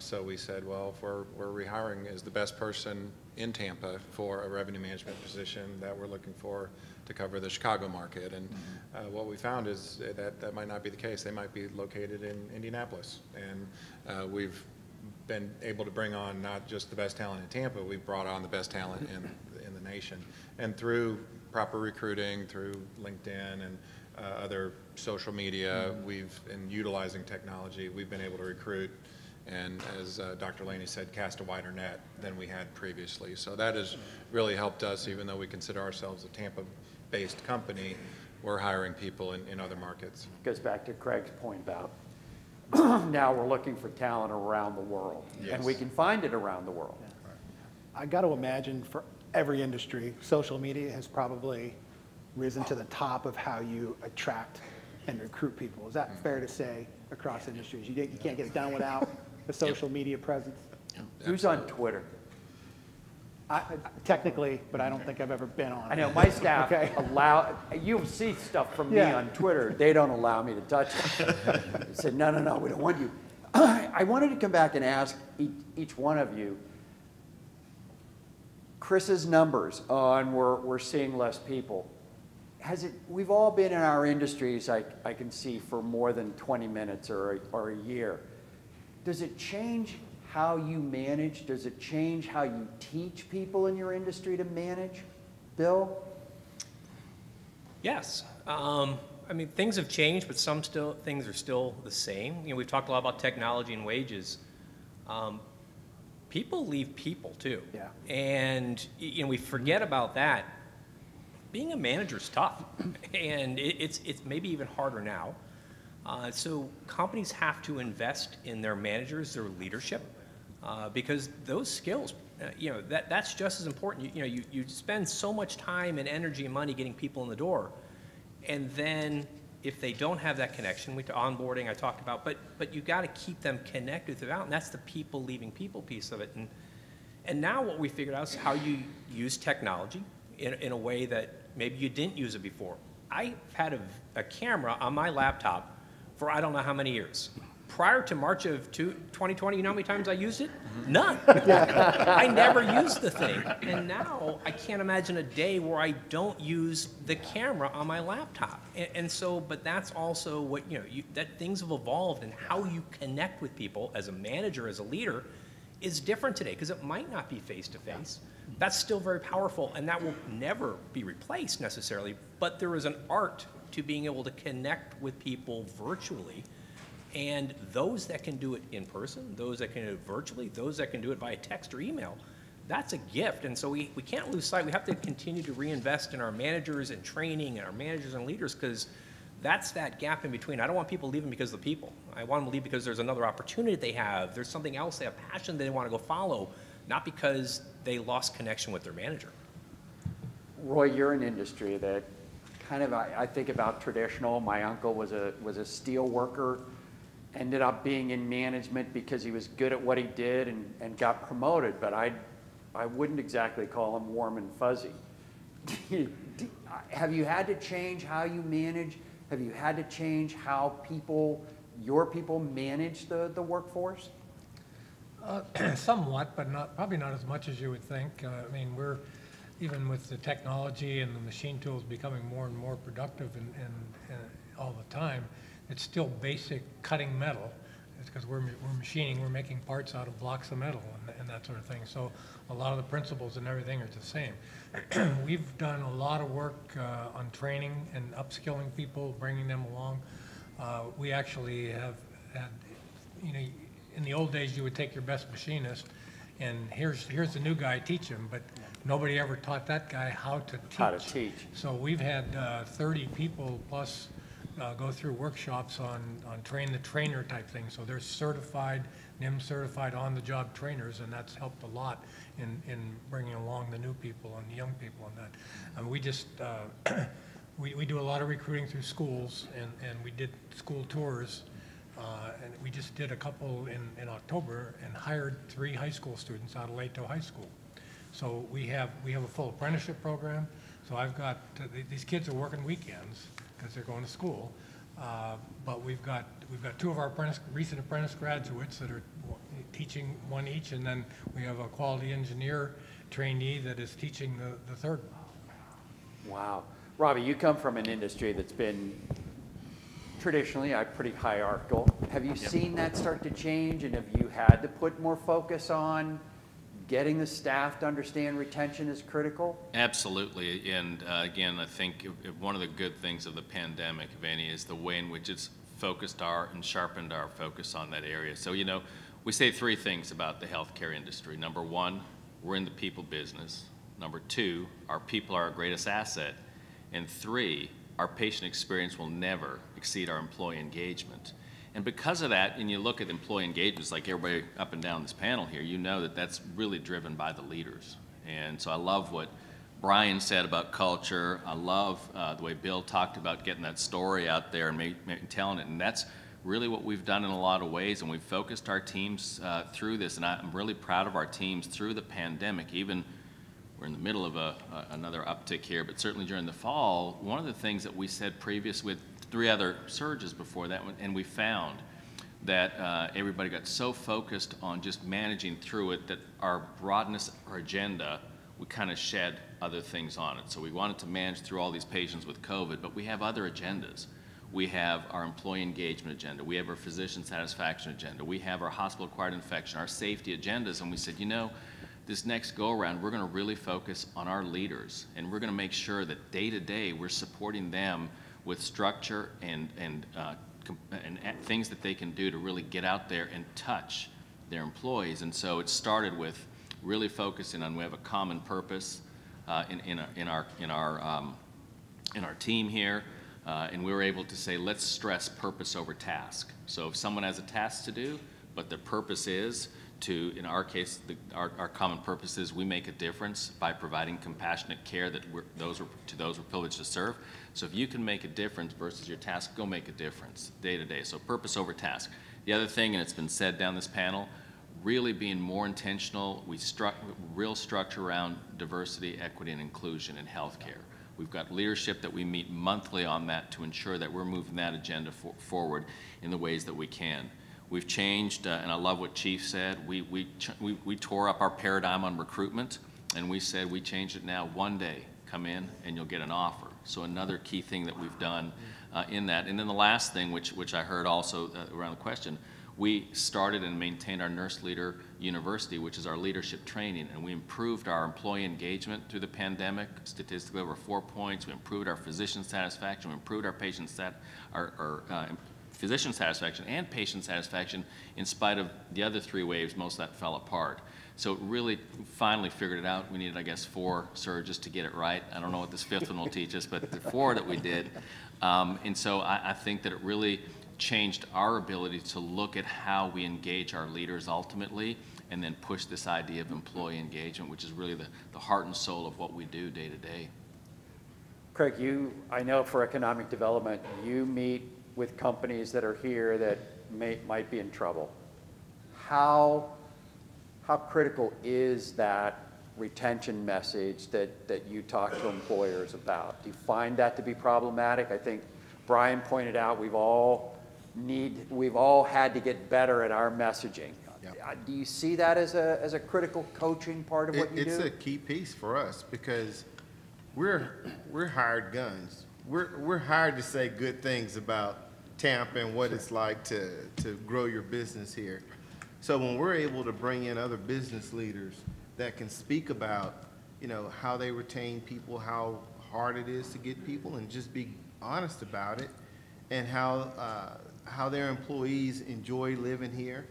So we said, well, if we're rehiring is the best person in Tampa for a revenue management position that we're looking for to cover the Chicago market. And what we found is that might not be the case. They might be located in Indianapolis. And we've been able to bring on not just the best talent in Tampa, we've brought on the best talent in the nation. And through proper recruiting, through LinkedIn and other social media, and utilizing technology, we've been able to recruit and, as Dr. Laney said, cast a wider net than we had previously. So that has really helped us, even though we consider ourselves a Tampa-based company, we're hiring people in other markets. Goes back to Craig's point about now we're looking for talent around the world, and we can find it around the world. I got to imagine for every industry, social media has probably risen to the top of how you attract and recruit people. Is that fair to say across industries? You can't get it done without a social media presence? Who's on Twitter? Technically, but I don't think I've ever been on it. I know my staff Okay. you'll see stuff from me Yeah. on Twitter. They don't allow me to touch it. They said, no, we don't want you. I wanted to come back and ask each one of you, Chris's numbers on we're seeing less people. We've all been in our industries, I can see, for more than 20 minutes or a year. Does it change how you manage? Does it change how you teach people in your industry to manage? Bill? Yes. I mean, things have changed, but things are still the same. You know, we've talked a lot about technology and wages. People leave people too. Yeah. And you know, we forget about that. Being a manager is tough, and it's maybe even harder now. So companies have to invest in their managers, their leadership, because those skills, you know, that's just as important. You spend so much time and energy and money getting people in the door, and then if they don't have that connection, onboarding I talked about, but you got to keep them connected throughout, and that's the people leaving people piece of it. And now what we figured out is how you use technology in a way that maybe you didn't use it before. I've had a camera on my laptop for I don't know how many years. Prior to March of 2020, you know how many times I used it? None. I never used the thing. And now I can't imagine a day where I don't use the camera on my laptop. And so, but that's also what, you know, that things have evolved, and how you connect with people as a manager, as a leader, is different today, because it might not be face-to-face. That's still very powerful, and that will never be replaced necessarily, but there is an art to being able to connect with people virtually, and those that can do it in person, those that can do it virtually, those that can do it via text or email, that's a gift. And so we can't lose sight. We have to continue to reinvest in our managers and training and our managers and leaders, because that's that gap in between. I don't want people leaving because of the people. I want them to leave because there's another opportunity they have. There's something else, they have passion they want to go follow, not because they lost connection with their manager. Roy, you're an industry that kind of, I think about traditional. My uncle was a steel worker, ended up being in management because he was good at what he did and got promoted, but I wouldn't exactly call him warm and fuzzy. Have you had to change how you manage? Have you had to change how your people manage the workforce? Somewhat, but probably not as much as you would think. I mean, even with the technology and the machine tools becoming more and more productive and all the time, it's still basic cutting metal. It's because we're machining, we're making parts out of blocks of metal and that sort of thing. So a lot of the principles and everything are the same. We've done a lot of work on training and upskilling people, bringing them along. We actually have had, you know, in the old days you would take your best machinist and here's the new guy, teach him, but nobody ever taught that guy how to teach. How to teach. So we've had 30 people plus go through workshops on train the trainer type thing. So they're certified, NIM certified on-the-job trainers, and that's helped a lot in bringing along the new people and the young people on that. And we just, we do a lot of recruiting through schools, and we did school tours, and we just did a couple in October and hired 3 high school students out of Lato High School. So we have a full apprenticeship program. So I've got, these kids are working weekends because they're going to school. But we've got 2 of our recent apprentice graduates that are teaching one each, and then we have a quality engineer trainee that is teaching the third one. Wow. Robbie, you come from an industry that's been traditionally pretty hierarchical. Have you seen that start to change, and have you had to put more focus on getting the staff to understand retention is critical? Absolutely, and again, I think one of the good things of the pandemic, if any, is the way in which it's focused and sharpened our focus on that area. So, you know, we say 3 things about the healthcare industry. Number 1, we're in the people business. Number 2, our people are our greatest asset. And 3, our patient experience will never exceed our employee engagement. And because of that, and you look at employee engagements, like everybody up and down this panel here, you know that that's really driven by the leaders. And so I love what Brian said about culture. I love the way Bill talked about getting that story out there and telling it. And that's really what we've done in a lot of ways. And we've focused our teams through this. And I'm really proud of our teams through the pandemic, even we're in the middle of another uptick here, but certainly during the fall, one of the things that we said previous with 3 other surges before that one, and we found that everybody got so focused on just managing through it that our broadness, our agenda, we kind of shed other things on it. So we wanted to manage through all these patients with COVID, but we have other agendas. We have our employee engagement agenda. We have our physician satisfaction agenda. We have our hospital-acquired infection, our safety agendas, and we said, you know, this next go-around, we're going to really focus on our leaders, and we're going to make sure that day to day we're supporting them with structure and things that they can do to really get out there and touch their employees. And so it started with really focusing on, we have a common purpose in our team here, and we were able to say, let's stress purpose over task. So if someone has a task to do, but their purpose is to, in our case, our common purpose is we make a difference by providing compassionate care that those we're privileged to serve. So if you can make a difference versus your task, go make a difference day to day. So purpose over task. The other thing, and it's been said down this panel, really being more intentional. We struck real structure around diversity, equity, and inclusion in healthcare. We've got leadership that we meet monthly on that to ensure that we're moving that agenda forward in the ways that we can. We've changed, and I love what Chief said, we tore up our paradigm on recruitment, and we said we changed it now. One day, come in and you'll get an offer. So another key thing that we've done in that. And then the last thing, which I heard also around the question, we started and maintained our Nurse Leader University, which is our leadership training, and we improved our employee engagement through the pandemic, statistically over 4 points. We improved our physician satisfaction, we improved our physician satisfaction and patient satisfaction in spite of the other 3 waves. Most of that fell apart. So it really finally figured it out. We needed, I guess, 4 surges to get it right. I don't know what this 5th one will teach us, but the 4 that we did. And so I think that it really changed our ability to look at how we engage our leaders ultimately, and then push this idea of employee engagement, which is really the heart and soul of what we do day to day. Craig, I know for economic development, you meet with companies that are here that might be in trouble. How critical is that retention message that you talk to employers about? Do you find that to be problematic? I think Brian pointed out we've all had to get better at our messaging. Yep. Do you see that as a critical coaching part of what you do? It's a key piece for us because we're hired guns. We're hired to say good things about Tampa and what it's like to grow your business here. So when we're able to bring in other business leaders that can speak about, how they retain people, how hard it is to get people, and just be honest about it, and how their employees enjoy living here.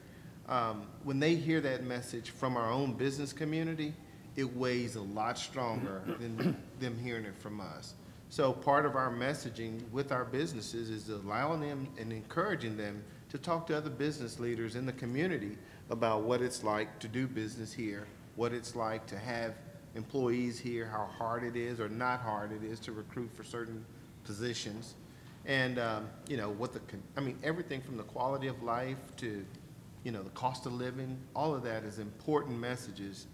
When they hear that message from our own business community, it weighs a lot stronger than them hearing it from us. So part of our messaging with our businesses is allowing them and encouraging them to talk to other business leaders in the community about what it's like to do business here, what it's like to have employees here, how hard it is or not hard it is to recruit for certain positions. And, everything from the quality of life to, the cost of living, all of that is important messages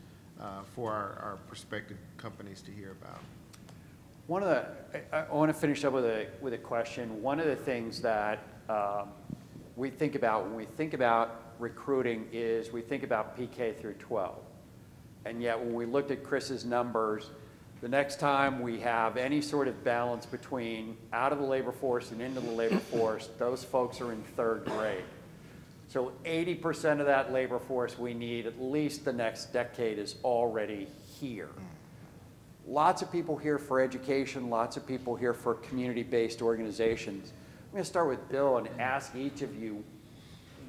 for our prospective companies to hear about. I want to finish up with a question. One of the things that we think about when we think about recruiting is we think about PK through 12. And yet when we looked at Chris's numbers, the next time we have any sort of balance between out of the labor force and into the labor force, those folks are in 3rd grade. So 80% of that labor force we need at least the next decade is already here. Lots of people here for education, lots of people here for community-based organizations. I'm going to start with Bill and ask each of you,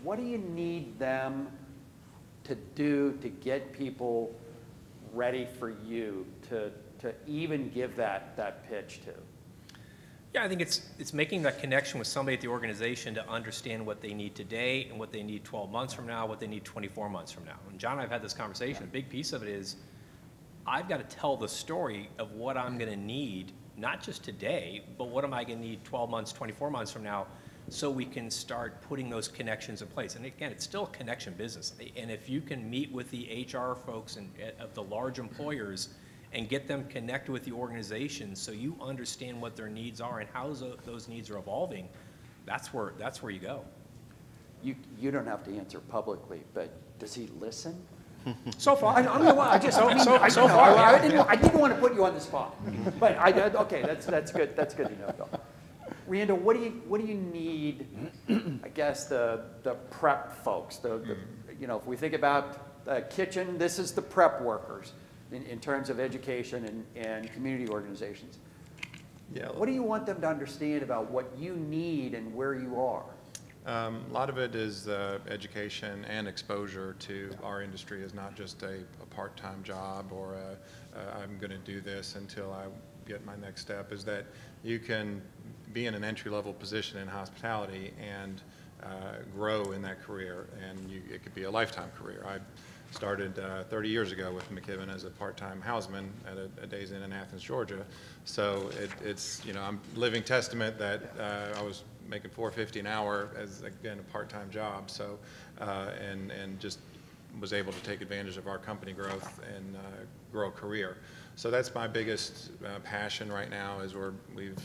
what do you need them to do to get people ready for you to even give that pitch to? Yeah, I think it's making that connection with somebody at the organization to understand what they need today and what they need 12 months from now, what they need 24 months from now. And John and I have had this conversation. A big piece of it is I've got to tell the story of what I'm going to need, not just today, but what am I going to need 12 months, 24 months from now, so we can start putting those connections in place. And again, it's still a connection business. And if you can meet with the HR folks of the large employers and get them connected with the organization so you understand what their needs are and how those needs are evolving, that's where you go. You don't have to answer publicly, but does he listen? So far. I didn't want to put you on the spot, but okay, that's good. That's good to know, Bill. Randall, what do you need? I guess the prep folks. If we think about the kitchen, this is the prep workers in terms of education and community organizations. Yeah. What do you want them to understand about what you need and where you are? A lot of it is education and exposure to our industry is not just a part-time job or I'm going to do this until I get my next step, is that you can be in an entry-level position in hospitality and grow in that career, and it could be a lifetime career. I started 30 years ago with McKibben as a part-time houseman at a Days Inn in Athens, Georgia. So it's I'm living testament that I was making $4.50 an hour as, again, a part-time job. So and just was able to take advantage of our company growth and grow a career. So that's my biggest passion right now. Is we've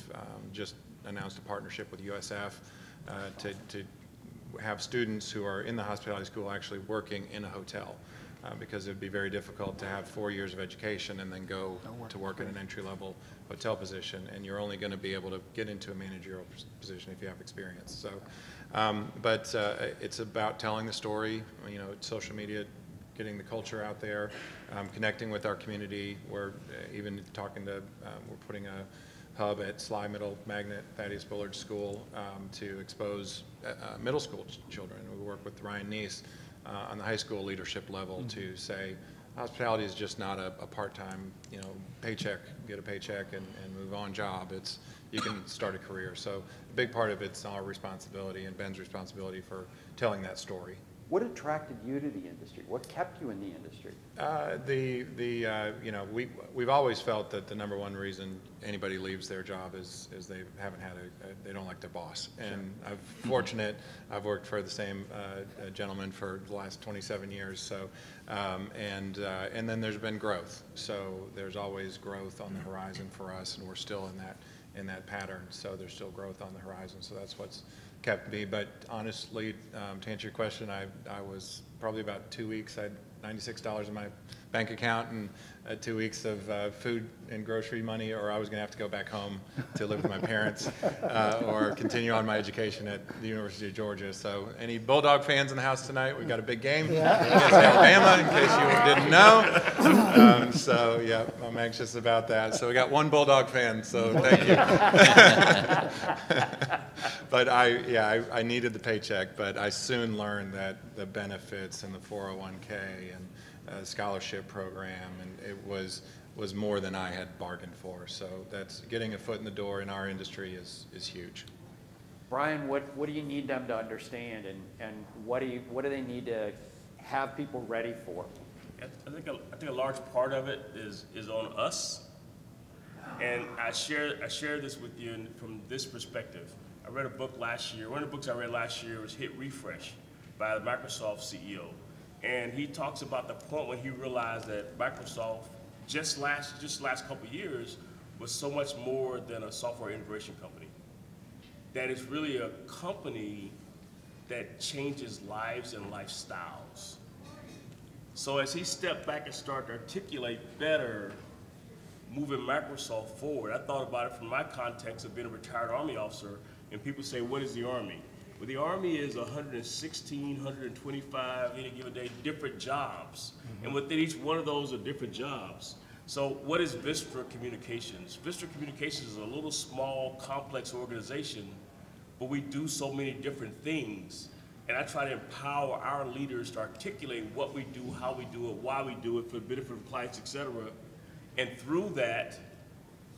just announced a partnership with USF to have students who are in the hospitality school actually working in a hotel. Because it would be very difficult to have 4 years of education and then go to work in an entry-level hotel position, and you're only going to be able to get into a managerial position if you have experience. So, but it's about telling the story. Social media, getting the culture out there, connecting with our community. We're even talking to. We're putting a hub at Sly Middle Magnet Thaddeus Bullard School to expose middle school children. We work with Ryan Neese on the high school leadership level to say hospitality is just not a part-time, paycheck, get a paycheck and move on job. You can start a career. So a big part of it's our responsibility and Ben's responsibility for telling that story. What attracted you to the industry? What kept you in the industry? We've always felt that the number one reason anybody leaves their job is they haven't had they don't like their boss. And I've worked for the same gentleman for the last 27 years. So, and then there's been growth. So there's always growth on the horizon for us, and we're still in that pattern. So there's still growth on the horizon. So that's what's kept me. But honestly, to answer your question, I was probably about 2 weeks. I had $96 in my bank account and 2 weeks of food and grocery money, or I was going to have to go back home to live with my parents or continue on my education at the University of Georgia. So any Bulldog fans in the house tonight? We've got a big game against Alabama, in case you didn't know. So yeah, I'm anxious about that. So we got one Bulldog fan, so thank you. But I needed the paycheck, but I soon learned that the benefits and the 401k and scholarship program, and it was more than I had bargained for. So that's getting a foot in the door in our industry is huge. Brian, what do you need them to understand, and what do they need to have people ready for? I think a large part of it is on us, and I share this with you from this perspective. I read a book last year. One of the books I read last year was Hit Refresh by the Microsoft CEO. And he talks about the point when he realized that Microsoft, just last couple of years, was so much more than a software integration company. That it's really a company that changes lives and lifestyles. So as he stepped back and started to articulate better moving Microsoft forward, I thought about it from my context of being a retired Army officer, and people say, what is the Army? Well, the Army is 116, 125, any given day, different jobs. And within each one of those are different jobs. So what is Vistra Communications? Vistra Communications is a little small, complex organization, but we do so many different things. And I try to empower our leaders to articulate what we do, how we do it, why we do it, for the benefit of clients, et cetera. And through that,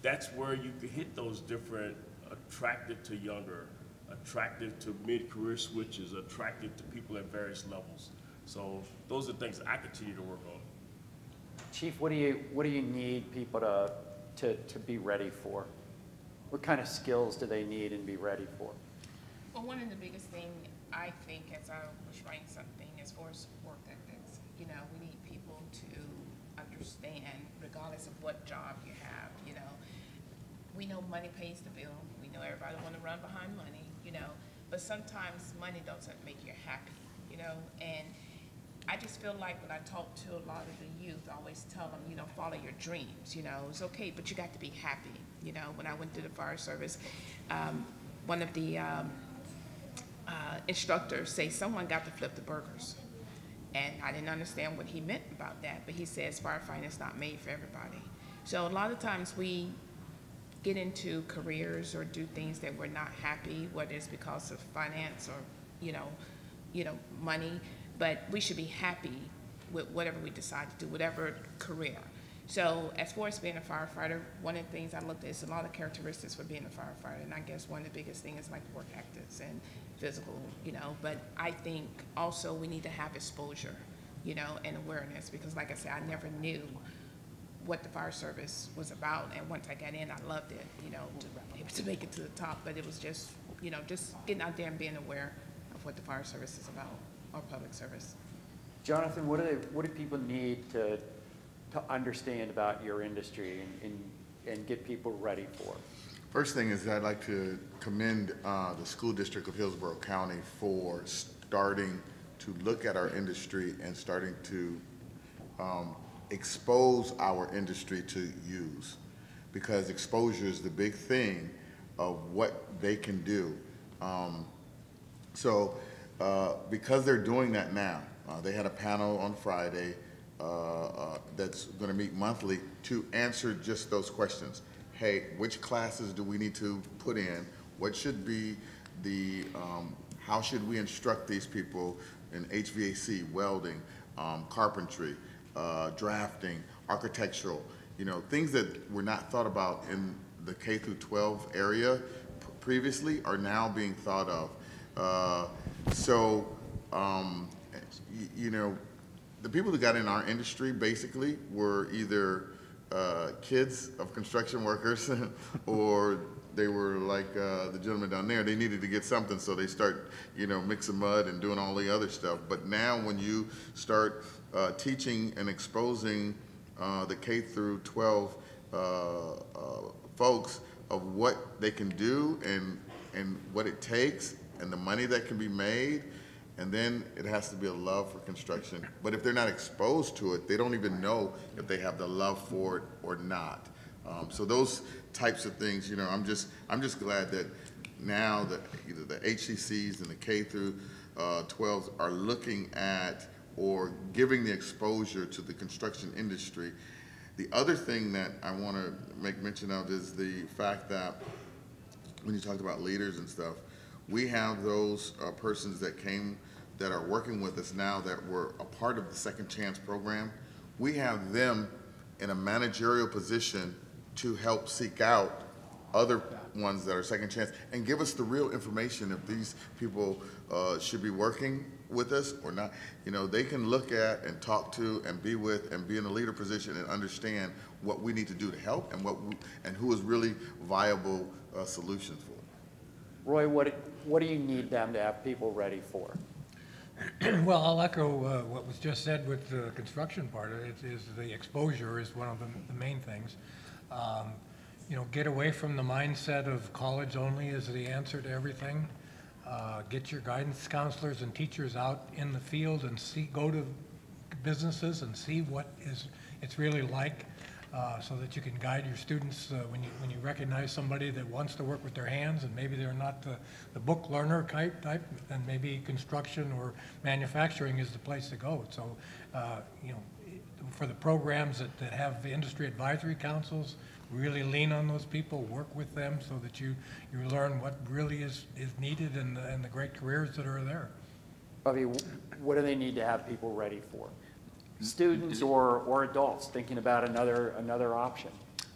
that's where you can hit those different attractive to younger, attractive to mid-career switches, attractive to people at various levels. So those are things I continue to work on. Chief, what do you need people to be ready for? What kind of skills do they need and be ready for? Well, one of the biggest things I think, as I was writing something, as far as work ethics, we need people to understand the regardless of what job you have, you know. We know money pays the bill. We know everybody want to run behind money, you know, but sometimes money doesn't make you happy, you know, and I just feel like when I talk to a lot of the youth, I always tell them, you know, follow your dreams, you know, it's okay, but you got to be happy, you know. When I went through the fire service, one of the instructors say someone got to flip the burgers. And I didn't understand what he meant about that, but he says firefighting is not made for everybody. So a lot of times we get into careers or do things that we're not happy, whether it's because of finance or, you know, money, but we should be happy with whatever we decide to do, whatever career. So as far as being a firefighter, one of the things I looked at is a lot of characteristics for being a firefighter, and I guess one of the biggest things is like work ethics and physical, you know, but I think also we need to have exposure, you know, and awareness, because like I said, I never knew what the fire service was about, and once I got in, I loved it, you know, to make it to the top, but it was just, you know, just getting out there and being aware of what the fire service is about, or public service. Jonathan, what do people need to understand about your industry and get people ready for? First thing is I'd like to commend the School District of Hillsborough County for starting to look at our industry and starting to expose our industry to use, because exposure is the big thing of what they can do. Because they're doing that now, they had a panel on Friday that's going to meet monthly to answer just those questions. Hey, which classes do we need to put in? What should be the, how should we instruct these people in HVAC, welding, carpentry, drafting, architectural, you know, things that were not thought about in the K through 12 area previously are now being thought of. You know, the people that got in our industry basically were either kids of construction workers or they were like the gentleman down there. They needed to get something, so they start, you know, mixing mud and doing all the other stuff. But now when you start teaching and exposing the K through 12 folks of what they can do and what it takes and the money that can be made, and then it has to be a love for construction. But if they're not exposed to it, they don't even know if they have the love for it or not. So those types of things, you know, I'm just glad that now that either the HCCs and the K through 12s are looking at or giving the exposure to the construction industry. The other thing that I want to make mention of is the fact that when you talked about leaders and stuff, we have those persons that are working with us now that were a part of the Second Chance program. We have them in a managerial position to help seek out other ones that are second chance and give us the real information if these people should be working with us or not. You know, they can look at and talk to and be with and be in a leader position and understand what we need to do to help and who is really viable solutions for. Roy, what do you need them to have people ready for? Well, I'll echo what was just said with the construction part. Is the exposure is one of the main things. You know, get away from the mindset of college only is the answer to everything. Get your guidance counselors and teachers out in the field and go to businesses and see what it's really like, so that you can guide your students when you recognize somebody that wants to work with their hands and maybe they're not the book learner type, then maybe construction or manufacturing is the place to go. So, you know, for the programs that have the industry advisory councils, really lean on those people, work with them so that you learn what really is needed and the great careers that are there. Bobby, what do they need to have people ready for? Students or adults thinking about another option?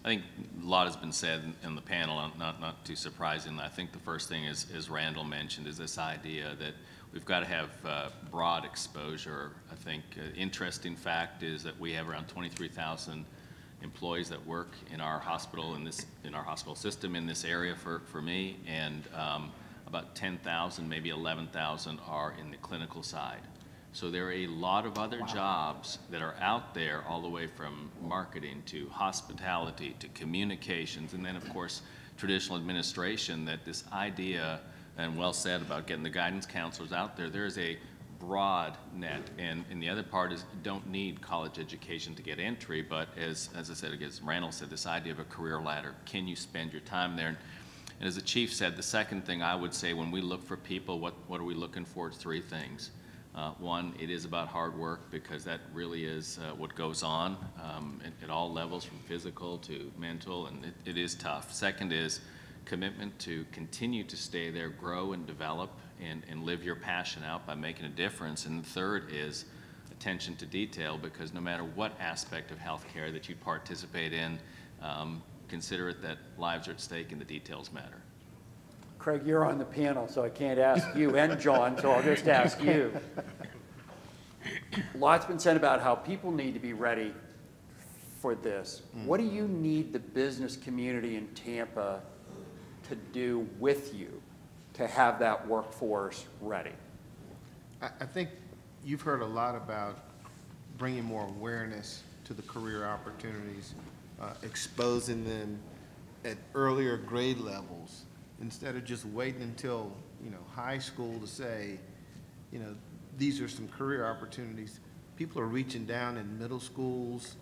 I think a lot has been said in the panel, not too surprising. I think the first thing is, as Randall mentioned, is this idea that we've got to have broad exposure. I think interesting fact is that we have around 23,000 employees that work in our hospital in our hospital system in this area for me, and about 10,000, maybe 11,000 are in the clinical side. So there are a lot of other jobs that are out there, all the way from marketing to hospitality to communications, and then of course traditional administration, that this idea, and well said about getting the guidance counselors out there, there's a broad net, and the other part is don't need college education to get entry, but as I said, as Randall said, this idea of a career ladder, can you spend your time there? And as the chief said, the second thing I would say when we look for people, what are we looking for? It's three things. One, it is about hard work, because that really is what goes on at all levels, from physical to mental, and it is tough. Second is commitment to continue to stay there, grow and develop, and live your passion out by making a difference. And the third is attention to detail, because no matter what aspect of healthcare that you participate in, consider it that lives are at stake and the details matter. Craig, you're on the panel, so I can't ask you and John, so I'll just ask you. Lots been said about how people need to be ready for this. What do you need the business community in Tampa to do with you to have that workforce ready? I think you've heard a lot about bringing more awareness to the career opportunities, exposing them at earlier grade levels, instead of just waiting until, high school to say, these are some career opportunities. People are reaching down in middle schools,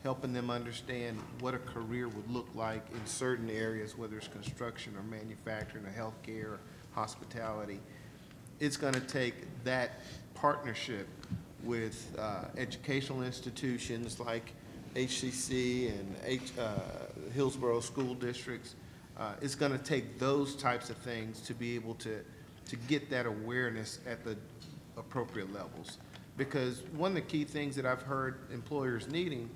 helping them understand what a career would look like in certain areas, whether it's construction or manufacturing or healthcare or hospitality. It's going to take that partnership with educational institutions like HCC and Hillsborough school districts. It's going to take those types of things to be able to get that awareness at the appropriate levels. Because one of the key things that I've heard employers needing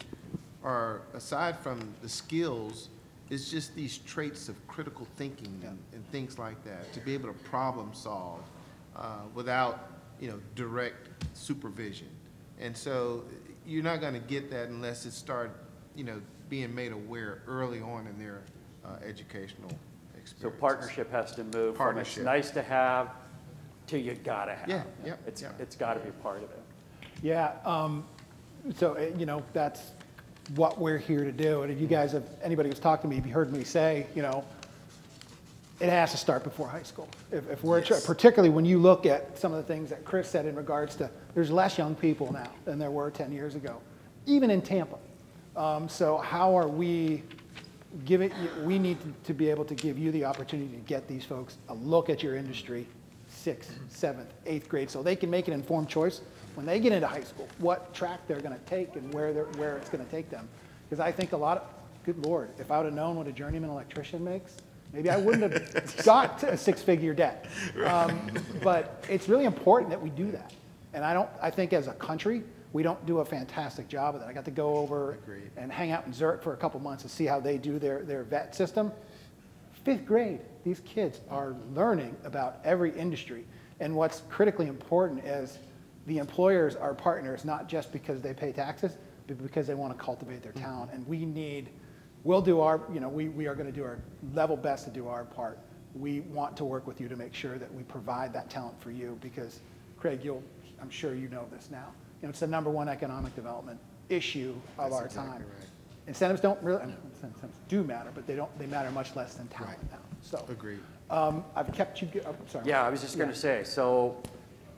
are, aside from the skills, is just these traits of critical thinking and things like that, to be able to problem solve without, direct supervision. And so you're not going to get that unless it starts, being made aware early on in their educational experience. So partnership has to move from it's nice to have to you gotta have. Yeah, yeah. It's got to be a part of it. Yeah, that's what we're here to do. And if you guys have, anybody who's talked to me, if you heard me say, it has to start before high school. If we're, particularly when you look at some of the things that Chris said in regards to, there's less young people now than there were 10 years ago, even in Tampa. So how are we we need to be able to give you the opportunity to get these folks a look at your industry 6th, 7th, 8th grade, so they can make an informed choice when they get into high school, what track they're going to take and where it's going to take them. Because I think good Lord, if I would have known what a journeyman electrician makes, maybe I wouldn't have got a six-figure debt. But it's really important that we do that. And I think as a country, we don't do a fantastic job of that. I got to go over and hang out in Zurich for a couple months and see how they do their vet system. 5th grade, these kids are learning about every industry. And what's critically important is the employers are partners, not just because they pay taxes, but because they want to cultivate their talent. And we'll do our, we are going to do our level best to do our part. We want to work with you to make sure that we provide that talent for you, because Craig, I'm sure you know this now. It's the #1 economic development issue of our time. Right. Incentives don't really, incentives do matter, but they matter much less than talent now. So, agreed. I've kept you, sorry. Yeah, I was just going to say, so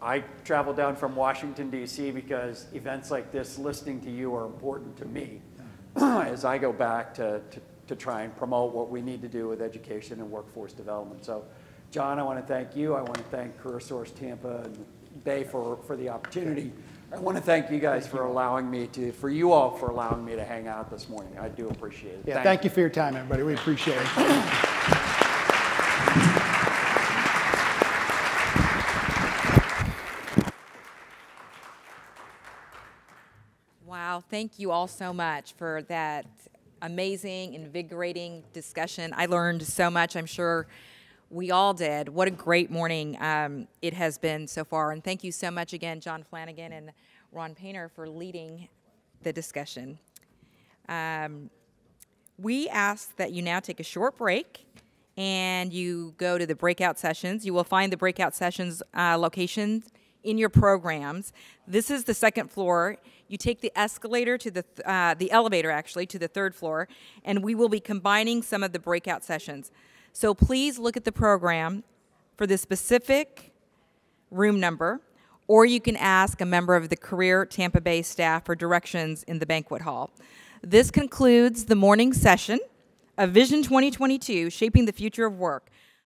I traveled down from Washington, D.C. because events like this, listening to you, are important to me as I go back to try and promote what we need to do with education and workforce development. So, John, I want to thank you. I want to thank CareerSource Tampa and Bay for the opportunity. I want to thank you guys for allowing me for you all for allowing me to hang out this morning. I do appreciate it. Yeah, thank you for your time, everybody. We appreciate it. Wow, thank you all so much for that amazing, invigorating discussion. I learned so much, I'm sure we all did. What a great morning it has been so far. And thank you so much again, John Flanagan and Ron Painter, for leading the discussion. We ask that you now take a short break and you go to the breakout sessions. You will find the breakout sessions locations in your programs. This is the second floor. You take the escalator to the elevator actually to the third floor, and we will be combining some of the breakout sessions. So please look at the program for the specific room number, or you can ask a member of the Career Tampa Bay staff for directions in the banquet hall. This concludes the morning session of Vision 2022, Shaping the Future of Work.